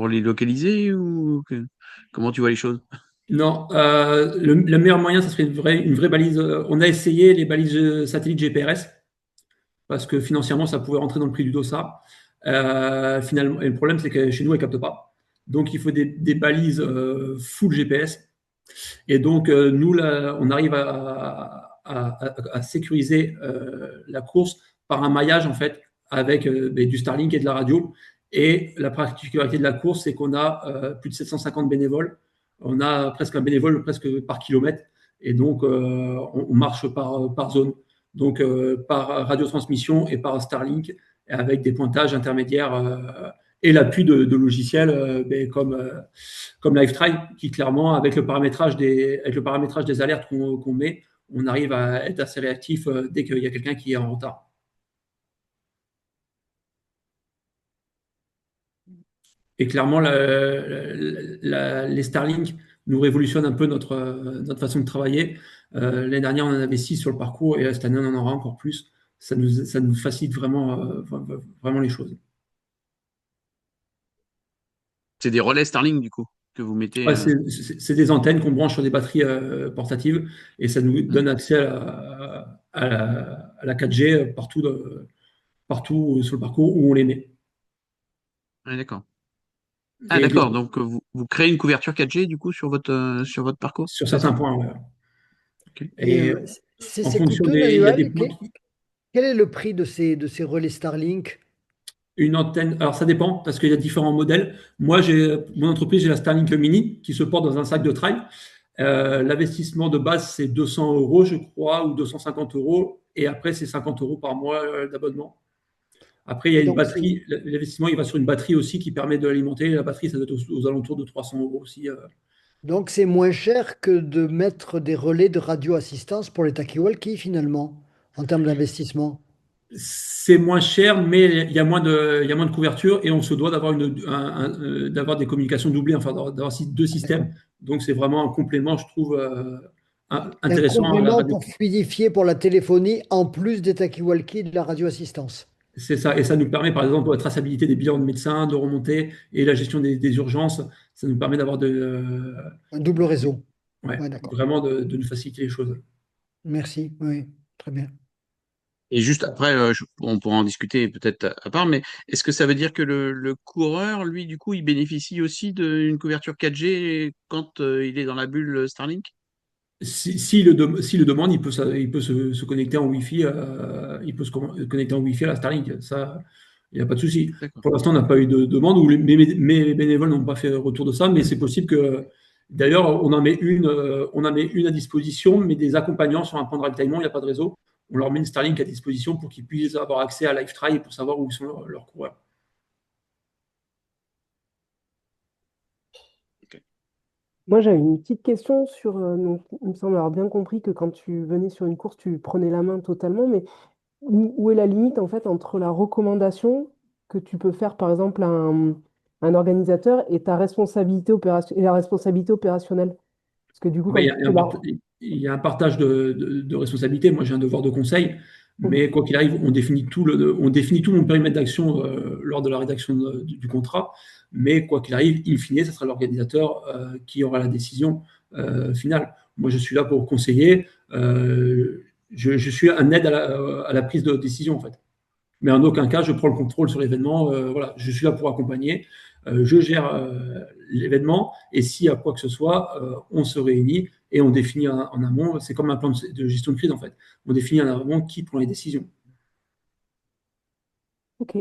Speaker 6: les localiser ou comment tu vois les choses?
Speaker 5: Non, le meilleur moyen, ça serait une vraie balise. On a essayé les balises satellites GPRS parce que financièrement, ça pouvait rentrer dans le prix du dossard. Finalement, et le problème, c'est que chez nous, elles ne captent pas. Donc, il faut des balises full GPS. Et donc, nous, là, on arrive à sécuriser la course par un maillage, en fait, avec du Starlink et de la radio. Et la particularité de la course, c'est qu'on a plus de 750 bénévoles. On a presque un bénévole presque par kilomètre. Et donc, on marche par zone. Donc, par radiotransmission et par Starlink, avec des pointages intermédiaires et l'appui de logiciels comme LiveTry, qui clairement, avec le paramétrage des alertes qu'on met, on arrive à être assez réactif dès qu'il y a quelqu'un qui est en retard. Et clairement, les Starlink nous révolutionnent un peu notre façon de travailler. L'année dernière, on en avait 6 sur le parcours et cette année, on en aura encore plus. Ça nous facilite vraiment les choses.
Speaker 6: C'est des relais Starlink du coup que vous mettez.
Speaker 5: Ouais, c'est des antennes qu'on branche sur des batteries portatives et ça nous donne accès à la 4G partout sur le parcours où on les met.
Speaker 6: Ah, d'accord. Ah, d'accord. Donc, vous créez une couverture 4G du coup sur votre parcours?
Speaker 5: Sur certains points, ouais.
Speaker 6: Okay.
Speaker 3: Et c'est coûteux, Manuel. Quel est le prix de ces relais Starlink?
Speaker 5: Une antenne, alors ça dépend parce qu'il y a différents modèles. Moi, mon entreprise, j'ai la Starlink Mini qui se porte dans un sac de trail. L'investissement de base, c'est 200 €, je crois, ou 250 €. Et après, c'est 50 € par mois d'abonnement. Après, il y a une batterie. L'investissement, il va sur une batterie aussi qui permet de l'alimenter. La batterie, ça doit être aux alentours de 300 € aussi.
Speaker 3: Donc, c'est moins cher que de mettre des relais de radio-assistance pour les talkie-walkie, finalement, en termes d'investissement.
Speaker 5: C'est moins cher, mais il y a moins de couverture et on se doit d'avoir des communications doublées, enfin d'avoir 2 systèmes. Donc, c'est vraiment un complément, je trouve,
Speaker 3: C'est un
Speaker 5: intéressant à la
Speaker 3: complément
Speaker 5: radio.
Speaker 3: pour fluidifier pour la téléphonie en plus des talkie-walkie et de la radio-assistance.
Speaker 5: C'est ça, et ça nous permet, par exemple, la traçabilité des bilans de médecins, de remonter, et la gestion des urgences. Ça nous permet d'avoir
Speaker 3: Un double réseau.
Speaker 5: ouais,
Speaker 3: Ouais, d'accord.
Speaker 5: vraiment de nous faciliter les choses.
Speaker 3: Merci. Oui, très bien.
Speaker 6: Et juste après, on pourra en discuter peut-être à part, mais est-ce que ça veut dire que le coureur, lui, du coup, il bénéficie aussi d'une couverture 4G quand il est dans la bulle Starlink?
Speaker 5: S'il le demande, il peut se connecter en Wi-Fi, il peut connecter en Wi-Fi à la Starlink. Ça, il n'y a pas de souci.
Speaker 6: D'accord.
Speaker 5: Pour l'instant, on n'a pas eu de demande, ou mes bénévoles n'ont pas fait retour de ça, mais c'est possible que, d'ailleurs, on en met une à disposition, mais des accompagnants sur un point de ravitaillement, il n'y a pas de réseau. On leur met une Starlink à disposition pour qu'ils puissent avoir accès à LiveTry pour savoir où sont leurs coureurs.
Speaker 6: Ok.
Speaker 2: Moi, j'avais une petite question sur. Donc, il me semble avoir bien compris que quand tu venais sur une course, tu prenais la main totalement, mais où est la limite en fait entre la recommandation que tu peux faire par exemple à un organisateur et ta responsabilité et la responsabilité opérationnelle? Parce que du coup,
Speaker 5: Ouais,
Speaker 2: quand tu fais la...
Speaker 5: il y a un partage de responsabilités. Moi, j'ai un devoir de conseil,
Speaker 2: Mhm.
Speaker 5: mais quoi qu'il arrive, on définit tout mon périmètre d'action lors de la rédaction du contrat. Mais quoi qu'il arrive, in fine, ce sera l'organisateur qui aura la décision finale. Moi, je suis là pour conseiller. Je suis un aide à la prise de décision, en fait. Mais en aucun cas, je prends le contrôle sur l'événement. Voilà, je suis là pour accompagner. Je gère l'événement et s'il y a quoi que ce soit, on se réunit et on définit en amont. C'est comme un plan de gestion de crise en fait. On définit en amont qui prend les décisions.
Speaker 2: Ok.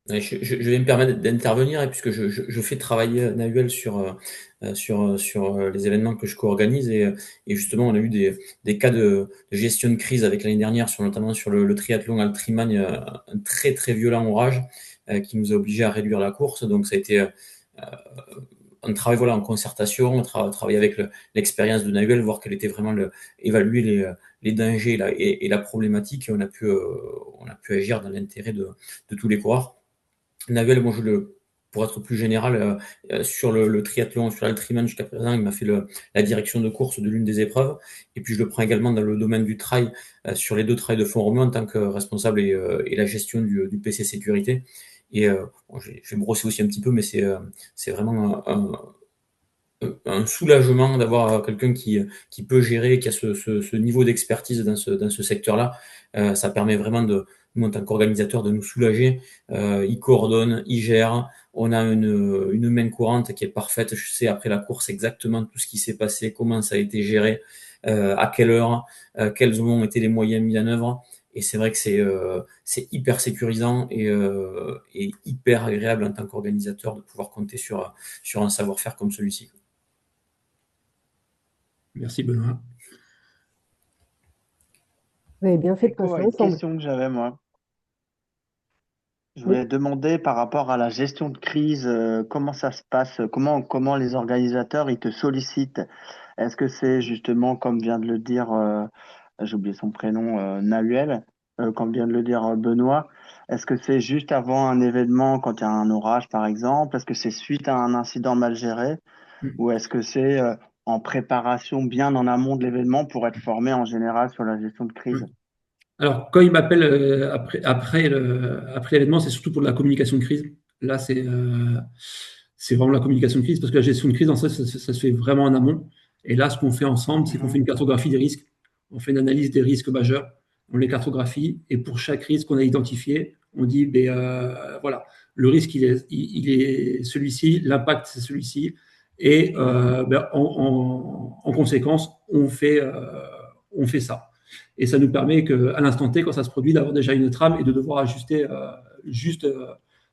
Speaker 1: Ouais, je vais me permettre d'intervenir et puisque je fais travailler Nahuel sur les événements que je co-organise et justement on a eu des cas de gestion de crise avec l'année dernière notamment sur le triathlon Altrimagne, un très très violent orage qui nous a obligés à réduire la course. Donc ça a été un travail voilà en concertation, travailler avec l'expérience de Nahuel, voir quel était vraiment évaluer les dangers et la problématique et on a pu agir dans l'intérêt de tous les coureurs. Nahuel, moi, pour être plus général, sur le triathlon, sur l'Altriman jusqu'à présent, il m'a fait la direction de course de l'une des épreuves. Et puis, je le prends également dans le domaine du trail, sur les 2 trails de Font-Romeu en tant que responsable et la gestion du PC sécurité. Et bon, je vais brosser aussi un petit peu, mais c'est vraiment un soulagement d'avoir quelqu'un qui peut gérer, qui a ce niveau d'expertise dans ce secteur-là. Ça permet vraiment nous, en tant qu'organisateur, de nous soulager. Il coordonne, il gère. On a une main courante qui est parfaite. Je sais après la course exactement tout ce qui s'est passé, comment ça a été géré, à quelle heure, quels ont été les moyens mis en œuvre. Et c'est vrai que c'est hyper sécurisant et hyper agréable en tant qu'organisateur de pouvoir compter sur un savoir-faire comme celui-ci.
Speaker 5: Merci Benoît.
Speaker 2: Vous avez bien fait de
Speaker 8: Écho
Speaker 2: passer
Speaker 8: à une
Speaker 2: ensemble.
Speaker 8: question que j'avais moi. Je
Speaker 2: Oui.
Speaker 8: voulais demander par rapport à la gestion de crise, comment ça se passe, comment les organisateurs ils te sollicitent. Est-ce que c'est justement, comme vient de le dire, j'ai oublié son prénom, Nahuel, comme vient de le dire Benoît, est-ce que c'est juste avant un événement, quand il y a un orage par exemple? Est-ce que c'est suite à un incident mal géré? Ou est-ce que c'est en préparation bien en amont de l'événement pour être formé en général sur la gestion de crise?
Speaker 5: Alors, quand il m'appelle après l'événement, c'est surtout pour de la communication de crise. Là, c'est vraiment la communication de crise parce que la gestion de crise, en fait, ça se fait vraiment en amont. Et là, ce qu'on fait ensemble, c'est qu'on fait une cartographie des risques. On fait une analyse des risques majeurs. On les cartographie. Et pour chaque risque qu'on a identifié, on dit, ben, voilà, le risque, il est celui-ci, l'impact, c'est celui-ci. Et ben, en conséquence, on fait ça. Et ça nous permet qu'à l'instant T, quand ça se produit, d'avoir déjà une trame et de devoir ajuster juste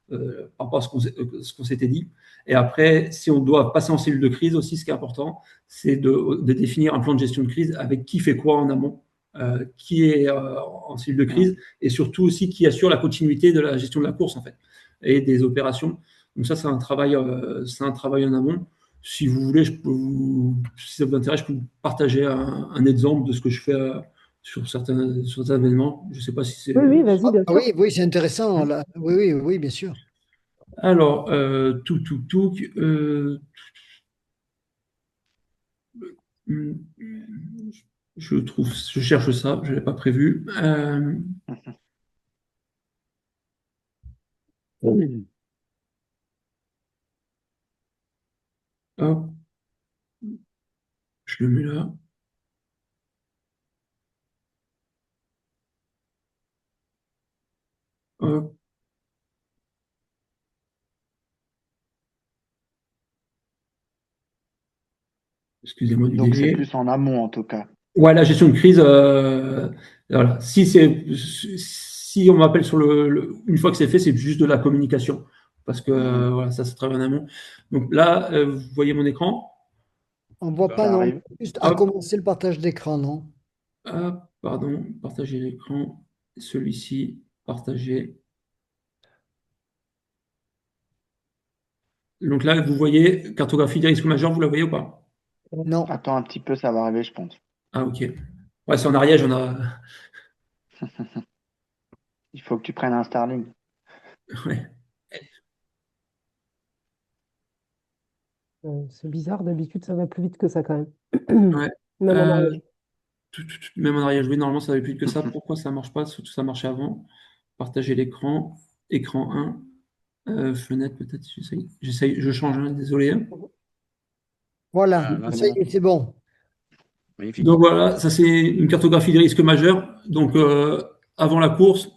Speaker 5: par rapport à ce qu'on s'était dit. Et après, si on doit passer en cellule de crise aussi, ce qui est important, c'est de définir un plan de gestion de crise avec qui fait quoi en amont, qui est en cellule de crise et surtout aussi qui assure la continuité de la gestion de la course en fait et des opérations. Donc ça, c'est un travail en amont. Si vous voulez, si ça vous intéresse, je peux vous partager un exemple de ce que je fais sur certains événements. Je ne sais pas si c'est.
Speaker 2: Oui, oui, vas-y, bien sûr.
Speaker 3: Oui, oui, c'est intéressant, là. Oui, oui, oui, bien sûr.
Speaker 5: Alors, Hmm, je cherche ça, je l'avais pas prévu. Hop, je le mets là. Hop, excusez-moi du
Speaker 8: Donc c'est
Speaker 5: délai.
Speaker 8: plus en amont en tout cas.
Speaker 5: Ouais, la gestion de crise, voilà. Si on m'appelle une fois que c'est fait, c'est juste de la communication. Parce que voilà, ça c'est très bien en amont. Donc là, vous voyez mon écran.
Speaker 3: On ne voit pas,
Speaker 8: Ça
Speaker 3: non.
Speaker 8: arrive.
Speaker 3: Juste à
Speaker 5: Hop,
Speaker 3: commencer le partage d'écran, non?
Speaker 5: hop, pardon, partager l'écran. Celui-ci, partager. Donc là, vous voyez cartographie des risques majeurs, vous la voyez ou pas?
Speaker 3: Non.
Speaker 8: Attends un petit peu, ça va arriver, je pense.
Speaker 5: Ah, ok. Ouais, c'est en Ariège, on a.
Speaker 8: Il faut que tu prennes un Starlink.
Speaker 5: Ouais.
Speaker 2: C'est bizarre, d'habitude ça va plus vite que ça quand même.
Speaker 5: Ouais.
Speaker 2: Même en
Speaker 5: Euh,
Speaker 2: Ariège.
Speaker 5: Même en Ariège, oui, normalement, ça va plus vite que ça. Pourquoi ça marche pas? Surtout, ça marchait avant. Partager l'écran. Écran 1. Fenêtre, peut-être. J'essaye, je change, hein, désolé.
Speaker 3: Voilà,
Speaker 6: Ah, là,
Speaker 8: C'est
Speaker 3: ça y
Speaker 8: bon.
Speaker 3: est, c'est bon.
Speaker 6: magnifique.
Speaker 5: Donc voilà, ça c'est une cartographie des risques majeurs. Donc avant la course,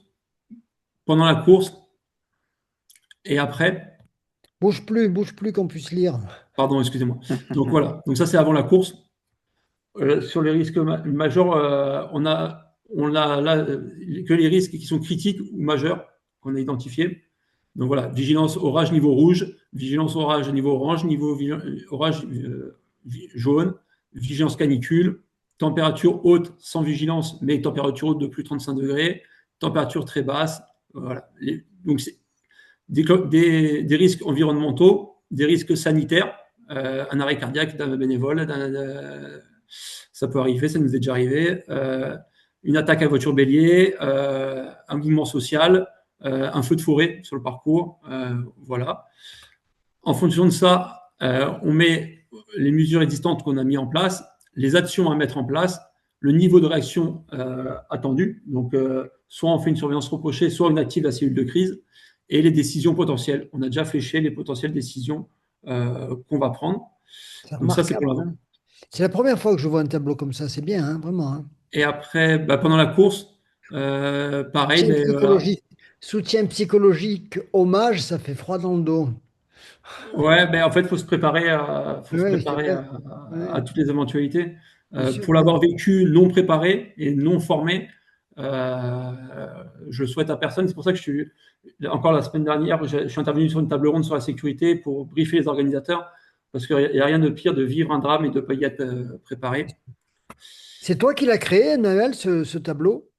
Speaker 5: pendant la course et après.
Speaker 3: Bouge plus qu'on puisse lire.
Speaker 5: Pardon, excusez-moi. Donc voilà, donc ça c'est avant la course. Sur les risques majeurs, on a là que les risques qui sont critiques ou majeurs qu'on a identifiés. Donc voilà, vigilance orage niveau rouge, vigilance orage niveau orange, orage jaune, vigilance canicule, température haute sans vigilance, mais température haute de plus de 35 degrés, température très basse. Voilà. Donc c'est des risques environnementaux, des risques sanitaires, un arrêt cardiaque d'un bénévole, ça peut arriver, ça nous est déjà arrivé, une attaque à voiture bélier, un mouvement social, un feu de forêt sur le parcours, voilà. En fonction de ça, on met les mesures existantes qu'on a mis en place, les actions à mettre en place, le niveau de réaction attendu. Donc, soit on fait une surveillance reprochée, soit on active la cellule de crise, et les décisions potentielles. On a déjà fléché les potentielles décisions qu'on va prendre.
Speaker 3: C'est
Speaker 5: Donc ça, c'est
Speaker 3: remarquable,
Speaker 5: pour l'avant.
Speaker 3: hein. C'est la première fois que je vois un tableau comme ça. C'est bien, hein, vraiment, hein.
Speaker 5: Et après, pendant la course, pareil,
Speaker 3: Soutien psychologique, hommage, ça fait froid dans le dos.
Speaker 5: ouais, en fait, il faut se préparer
Speaker 3: Oui, c'est vrai.
Speaker 5: à
Speaker 3: Oui,
Speaker 5: toutes les éventualités.
Speaker 3: bien sûr.
Speaker 5: Pour l'avoir vécu non préparé et non formé, euh, je le souhaite à personne. C'est pour ça que encore la semaine dernière, je suis intervenu sur une table ronde sur la sécurité pour briefer les organisateurs, parce qu'il n'y a rien de pire de vivre un drame et de ne pas y être préparé.
Speaker 3: C'est toi qui l'as créé, Noël, ce tableau?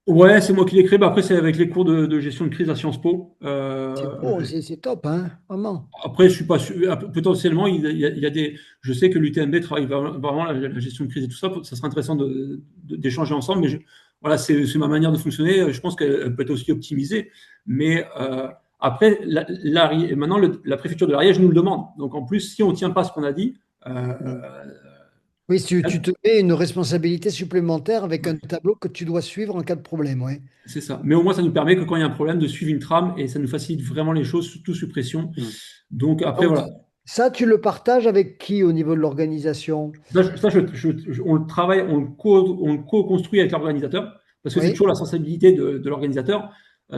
Speaker 5: Ouais, c'est moi qui l'ai créé. Après, c'est avec les cours de gestion de crise à Sciences Po.
Speaker 3: C'est beau, c'est top, hein, vraiment.
Speaker 5: Après, je suis pas sûr. Potentiellement, il y a des. Je sais que l'UTMB travaille vraiment la gestion de crise et tout ça. Ça serait intéressant d'échanger ensemble. Mais voilà, c'est ma manière de fonctionner. Je pense qu'elle peut être aussi optimisée. Mais après, maintenant, la préfecture de l'Ariège nous le demande. Donc, en plus, si on ne tient pas ce qu'on a dit,
Speaker 3: Oui, tu te mets une responsabilité supplémentaire avec un tableau que tu dois suivre en cas de problème, ouais.
Speaker 5: c'est ça. Mais au moins, ça nous permet que quand il y a un problème, de suivre une trame et ça nous facilite vraiment les choses, surtout sous pression. Donc, après,
Speaker 3: Donc,
Speaker 5: voilà.
Speaker 3: ça, tu le partages avec qui au niveau de l'organisation?
Speaker 5: On le travaille, on le co-construit avec l'organisateur, parce que c'est
Speaker 3: Oui,
Speaker 5: toujours la sensibilité de l'organisateur.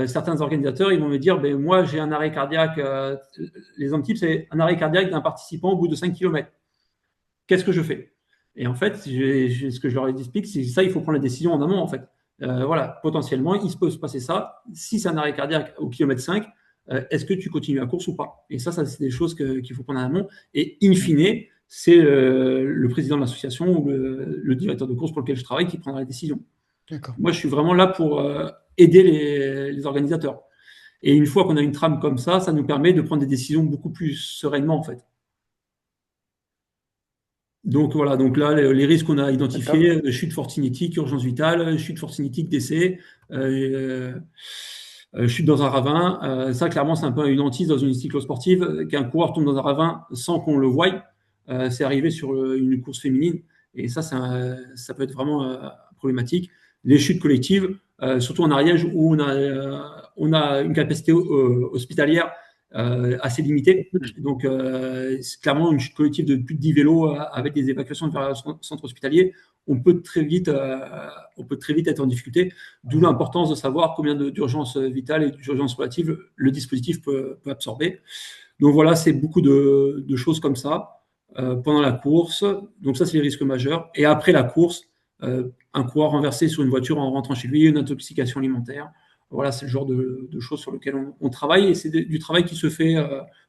Speaker 5: Certains organisateurs, ils vont me dire, moi, j'ai un arrêt cardiaque. L'exemple type, c'est un arrêt cardiaque d'un participant au bout de 5 km. Qu'est-ce que je fais? Et en fait, ce que je leur explique, c'est ça, il faut prendre la décision en amont, en fait. Voilà, potentiellement, il peut se passer ça. Si c'est un arrêt cardiaque au kilomètre 5, est-ce que tu continues la course ou pas? Et ça c'est des choses qu'il faut prendre en amont. Et in fine, c'est le président de l'association ou le directeur de course pour lequel je travaille qui prendra la décision.
Speaker 3: d'accord.
Speaker 5: Moi, je suis vraiment là pour aider les organisateurs. Et une fois qu'on a une trame comme ça nous permet de prendre des décisions beaucoup plus sereinement, en fait. Donc voilà, donc là, les risques qu'on a identifiés, chute fortinétique, urgence vitale, chute fortinétique, décès, chute dans un ravin. Ça, clairement, c'est un peu une hantise dans une cyclosportive, qu'un coureur tombe dans un ravin sans qu'on le voie. C'est arrivé sur une course féminine. Et ça, ça peut être vraiment problématique. Les chutes collectives, surtout en Ariège où on a une capacité hospitalière assez limitée. Donc, c'est clairement une chute collective de plus de 10 vélos avec des évacuations vers le centre hospitalier. On peut très vite être en difficulté, d'où l'importance de savoir combien d'urgences vitales et d'urgences relatives le dispositif peut absorber. Donc voilà, c'est beaucoup de choses comme ça pendant la course. Donc ça, c'est les risques majeurs. Et après la course, un coureur renversé sur une voiture en rentrant chez lui, une intoxication alimentaire. Voilà, c'est le genre de choses sur lesquelles on travaille. Et c'est du travail qui se fait,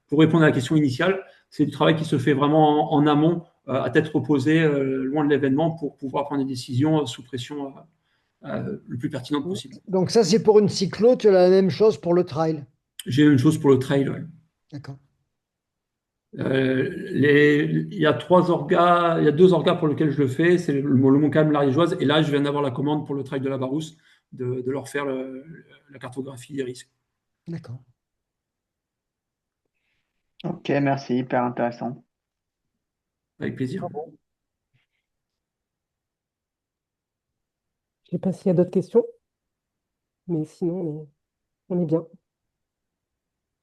Speaker 5: pour répondre à la question initiale, c'est du travail qui se fait vraiment en amont, à tête reposée, loin de l'événement, pour pouvoir prendre des décisions sous pression le plus pertinente possible.
Speaker 3: Donc ça, c'est pour une cyclo, tu as la même chose pour le trail.
Speaker 5: J'ai une chose pour le trail. Ouais.
Speaker 3: D'accord.
Speaker 5: Il y a deux orgas pour lesquels je le fais, c'est le Montcalm, l'Ariégeoise, et là je viens d'avoir la commande pour le trail de la Barousse de leur faire la cartographie des risques.
Speaker 3: D'accord.
Speaker 8: Ok, merci, hyper intéressant.
Speaker 5: Avec plaisir.
Speaker 2: Je ne sais pas s'il y a d'autres questions, mais sinon, on est bien.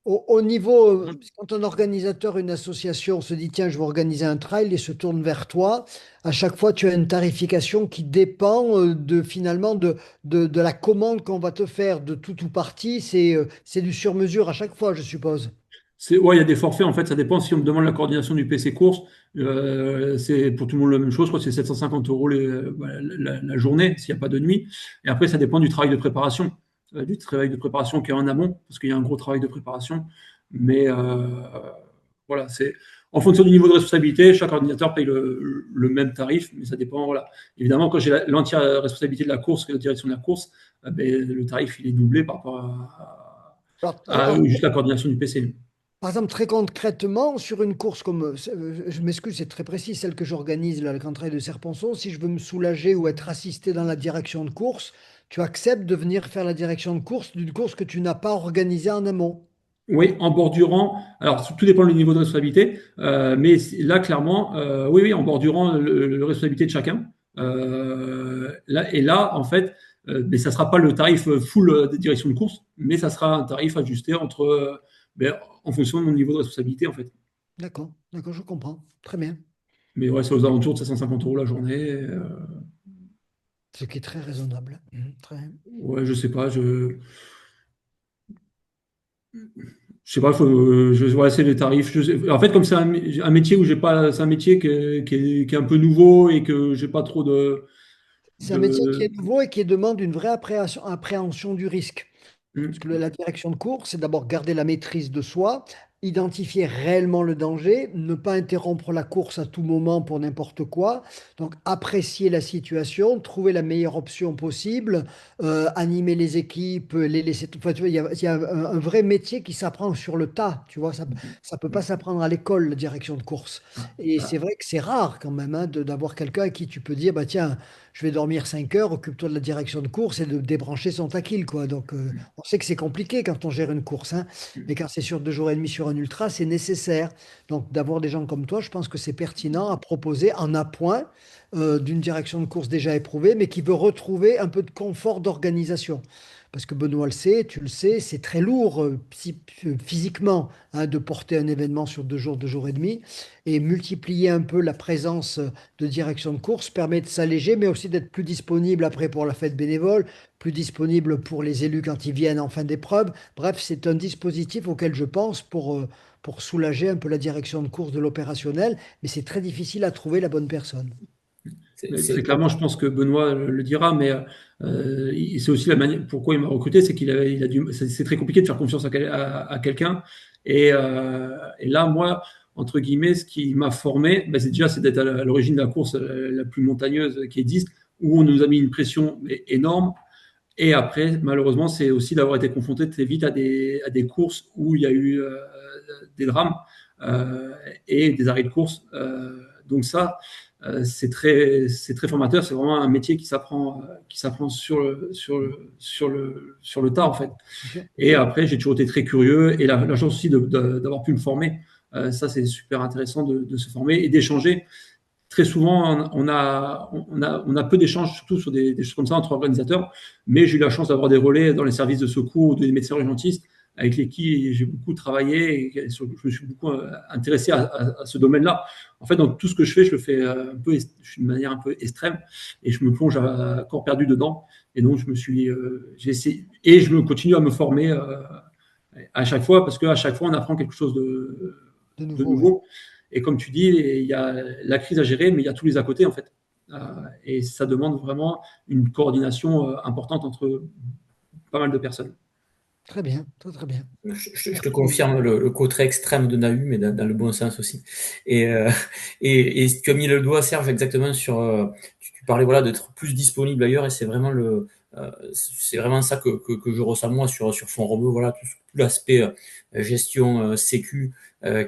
Speaker 3: Au niveau, quand un organisateur, une association se dit, tiens, je vais organiser un trail et se tourne vers toi, à chaque fois, tu as une tarification qui dépend finalement de la commande qu'on va te faire, de tout ou partie. C'est du sur-mesure à chaque fois, je suppose.
Speaker 5: Ouais, il y a des forfaits, en fait, ça dépend si on me demande la coordination du PC course. C'est pour tout le monde la même chose, je crois que c'est 750 € la journée, s'il n'y a pas de nuit. Et après, ça dépend du travail de préparation qui est en amont, parce qu'il y a un gros travail de préparation. Mais voilà, c'est en fonction du niveau de responsabilité, chaque ordinateur paye le même tarif, mais ça dépend. Voilà. Évidemment, quand j'ai l'entière responsabilité de la course, la direction de la course, le tarif il est doublé par rapport à juste la coordination du PC.
Speaker 3: Par exemple, très concrètement, sur une course comme, je m'excuse, c'est très précis, celle que j'organise, là, le Grand Trail de Serponçon, si je veux me soulager ou être assisté dans la direction de course, tu acceptes de venir faire la direction de course d'une course que tu n'as pas organisée en amont.
Speaker 5: Oui, en bordurant. Alors, tout dépend du niveau de responsabilité, mais là, clairement, oui, en bordurant le responsabilité de chacun. Là, en fait, mais ça ne sera pas le tarif full de direction de course, mais ça sera un tarif ajusté en fonction de mon niveau de responsabilité, en fait.
Speaker 3: D'accord, je comprends. Très bien.
Speaker 5: Mais ouais, c'est aux alentours de 750 € la journée.
Speaker 3: Ce qui est très raisonnable. Très bien.
Speaker 5: Ouais, je sais pas, je sais pas, ouais, c'est les tarifs. En fait, comme c'est un métier où j'ai pas, c'est un métier qui est un peu nouveau et que j'ai pas trop
Speaker 3: C'est un métier qui
Speaker 5: de...
Speaker 3: est nouveau et qui demande une vraie appréhension du risque. Parce que la direction de course, c'est d'abord garder la maîtrise de soi, identifier réellement le danger, ne pas interrompre la course à tout moment pour n'importe quoi. Donc, apprécier la situation, trouver la meilleure option possible, animer les équipes, les laisser. Enfin, tu vois, il y a un vrai métier qui s'apprend sur le tas. Tu vois, ça ne peut pas s'apprendre à l'école, la direction de course. Et c'est vrai que c'est rare quand même d'avoir quelqu'un à qui tu peux dire, bah tiens, je vais dormir 5 heures, occupe-toi de la direction de course et de débrancher son taquille, quoi. Donc, on sait que c'est compliqué quand on gère une course, hein, mais quand c'est sur 2 jours et demi sur un ultra, c'est nécessaire. Donc, d'avoir des gens comme toi, je pense que c'est pertinent à proposer en appoint d'une direction de course déjà éprouvée, mais qui veut retrouver un peu de confort d'organisation. Parce que Benoît le sait, tu le sais, c'est très lourd physiquement hein, de porter un événement sur 2 jours, 2 jours et demi. Et multiplier un peu la présence de direction de course permet de s'alléger, mais aussi d'être plus disponible après pour la fête bénévole, plus disponible pour les élus quand ils viennent en fin d'épreuve. Bref, c'est un dispositif auquel je pense pour soulager un peu la direction de course de l'opérationnel, mais c'est très difficile à trouver la bonne personne.
Speaker 5: C'est clairement, je pense que Benoît le dira, mais c'est aussi la manière pourquoi il m'a recruté, c'est c'est très compliqué de faire confiance à quelqu'un. Et là, moi, entre guillemets, ce qui m'a formé, c'est d'être à l'origine de la course la plus montagneuse qui existe, où on nous a mis une pression énorme. Et après, malheureusement, c'est aussi d'avoir été confronté très vite à des courses où il y a eu des drames et des arrêts de course. Donc ça, c'est très formateur. C'est vraiment un métier qui s'apprend sur le tas en fait. Et après, j'ai toujours été très curieux et la chance aussi d'avoir pu me former. Ça, c'est super intéressant de se former et d'échanger très souvent, on a peu d'échanges, surtout sur des choses comme ça entre organisateurs, mais j'ai eu la chance d'avoir des relais dans les services de secours ou des médecins urgentistes avec lesquels j'ai beaucoup travaillé et je me suis beaucoup intéressé à ce domaine-là. En fait, donc tout ce que je le fais de manière un peu extrême et je me plonge à corps perdu dedans. Et donc, j'ai essayé et je continue à me former à chaque fois parce qu'à chaque fois, on apprend quelque chose
Speaker 3: De
Speaker 5: de
Speaker 3: nouveau, ouais.
Speaker 5: nouveau. Et comme tu dis, il y a la crise à gérer, mais il y a tous les à côté, en fait. Et ça demande vraiment une coordination importante entre pas mal de personnes.
Speaker 3: Très bien, très très bien.
Speaker 1: Je te
Speaker 3: Merci.
Speaker 1: confirme le côté extrême de Nahu, mais dans le bon sens aussi. Et, euh, et tu as mis le doigt, Serge, exactement sur. Tu parlais voilà d'être plus disponible ailleurs, et c'est vraiment c'est vraiment ça que je ressens moi sur Fond Romeu. Voilà tout l'aspect gestion sécu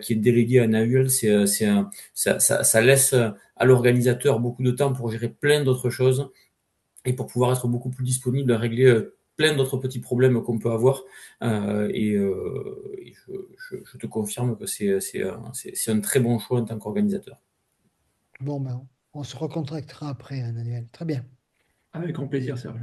Speaker 1: qui est délégué à Nahuel, ça laisse à l'organisateur beaucoup de temps pour gérer plein d'autres choses et pour pouvoir être beaucoup plus disponible à régler plein d'autres petits problèmes qu'on peut avoir. Et je te confirme que c'est un très bon choix en tant qu'organisateur.
Speaker 3: Bon, ben, on se recontactera après, hein, Daniel. Très bien.
Speaker 5: Avec grand plaisir, Serge.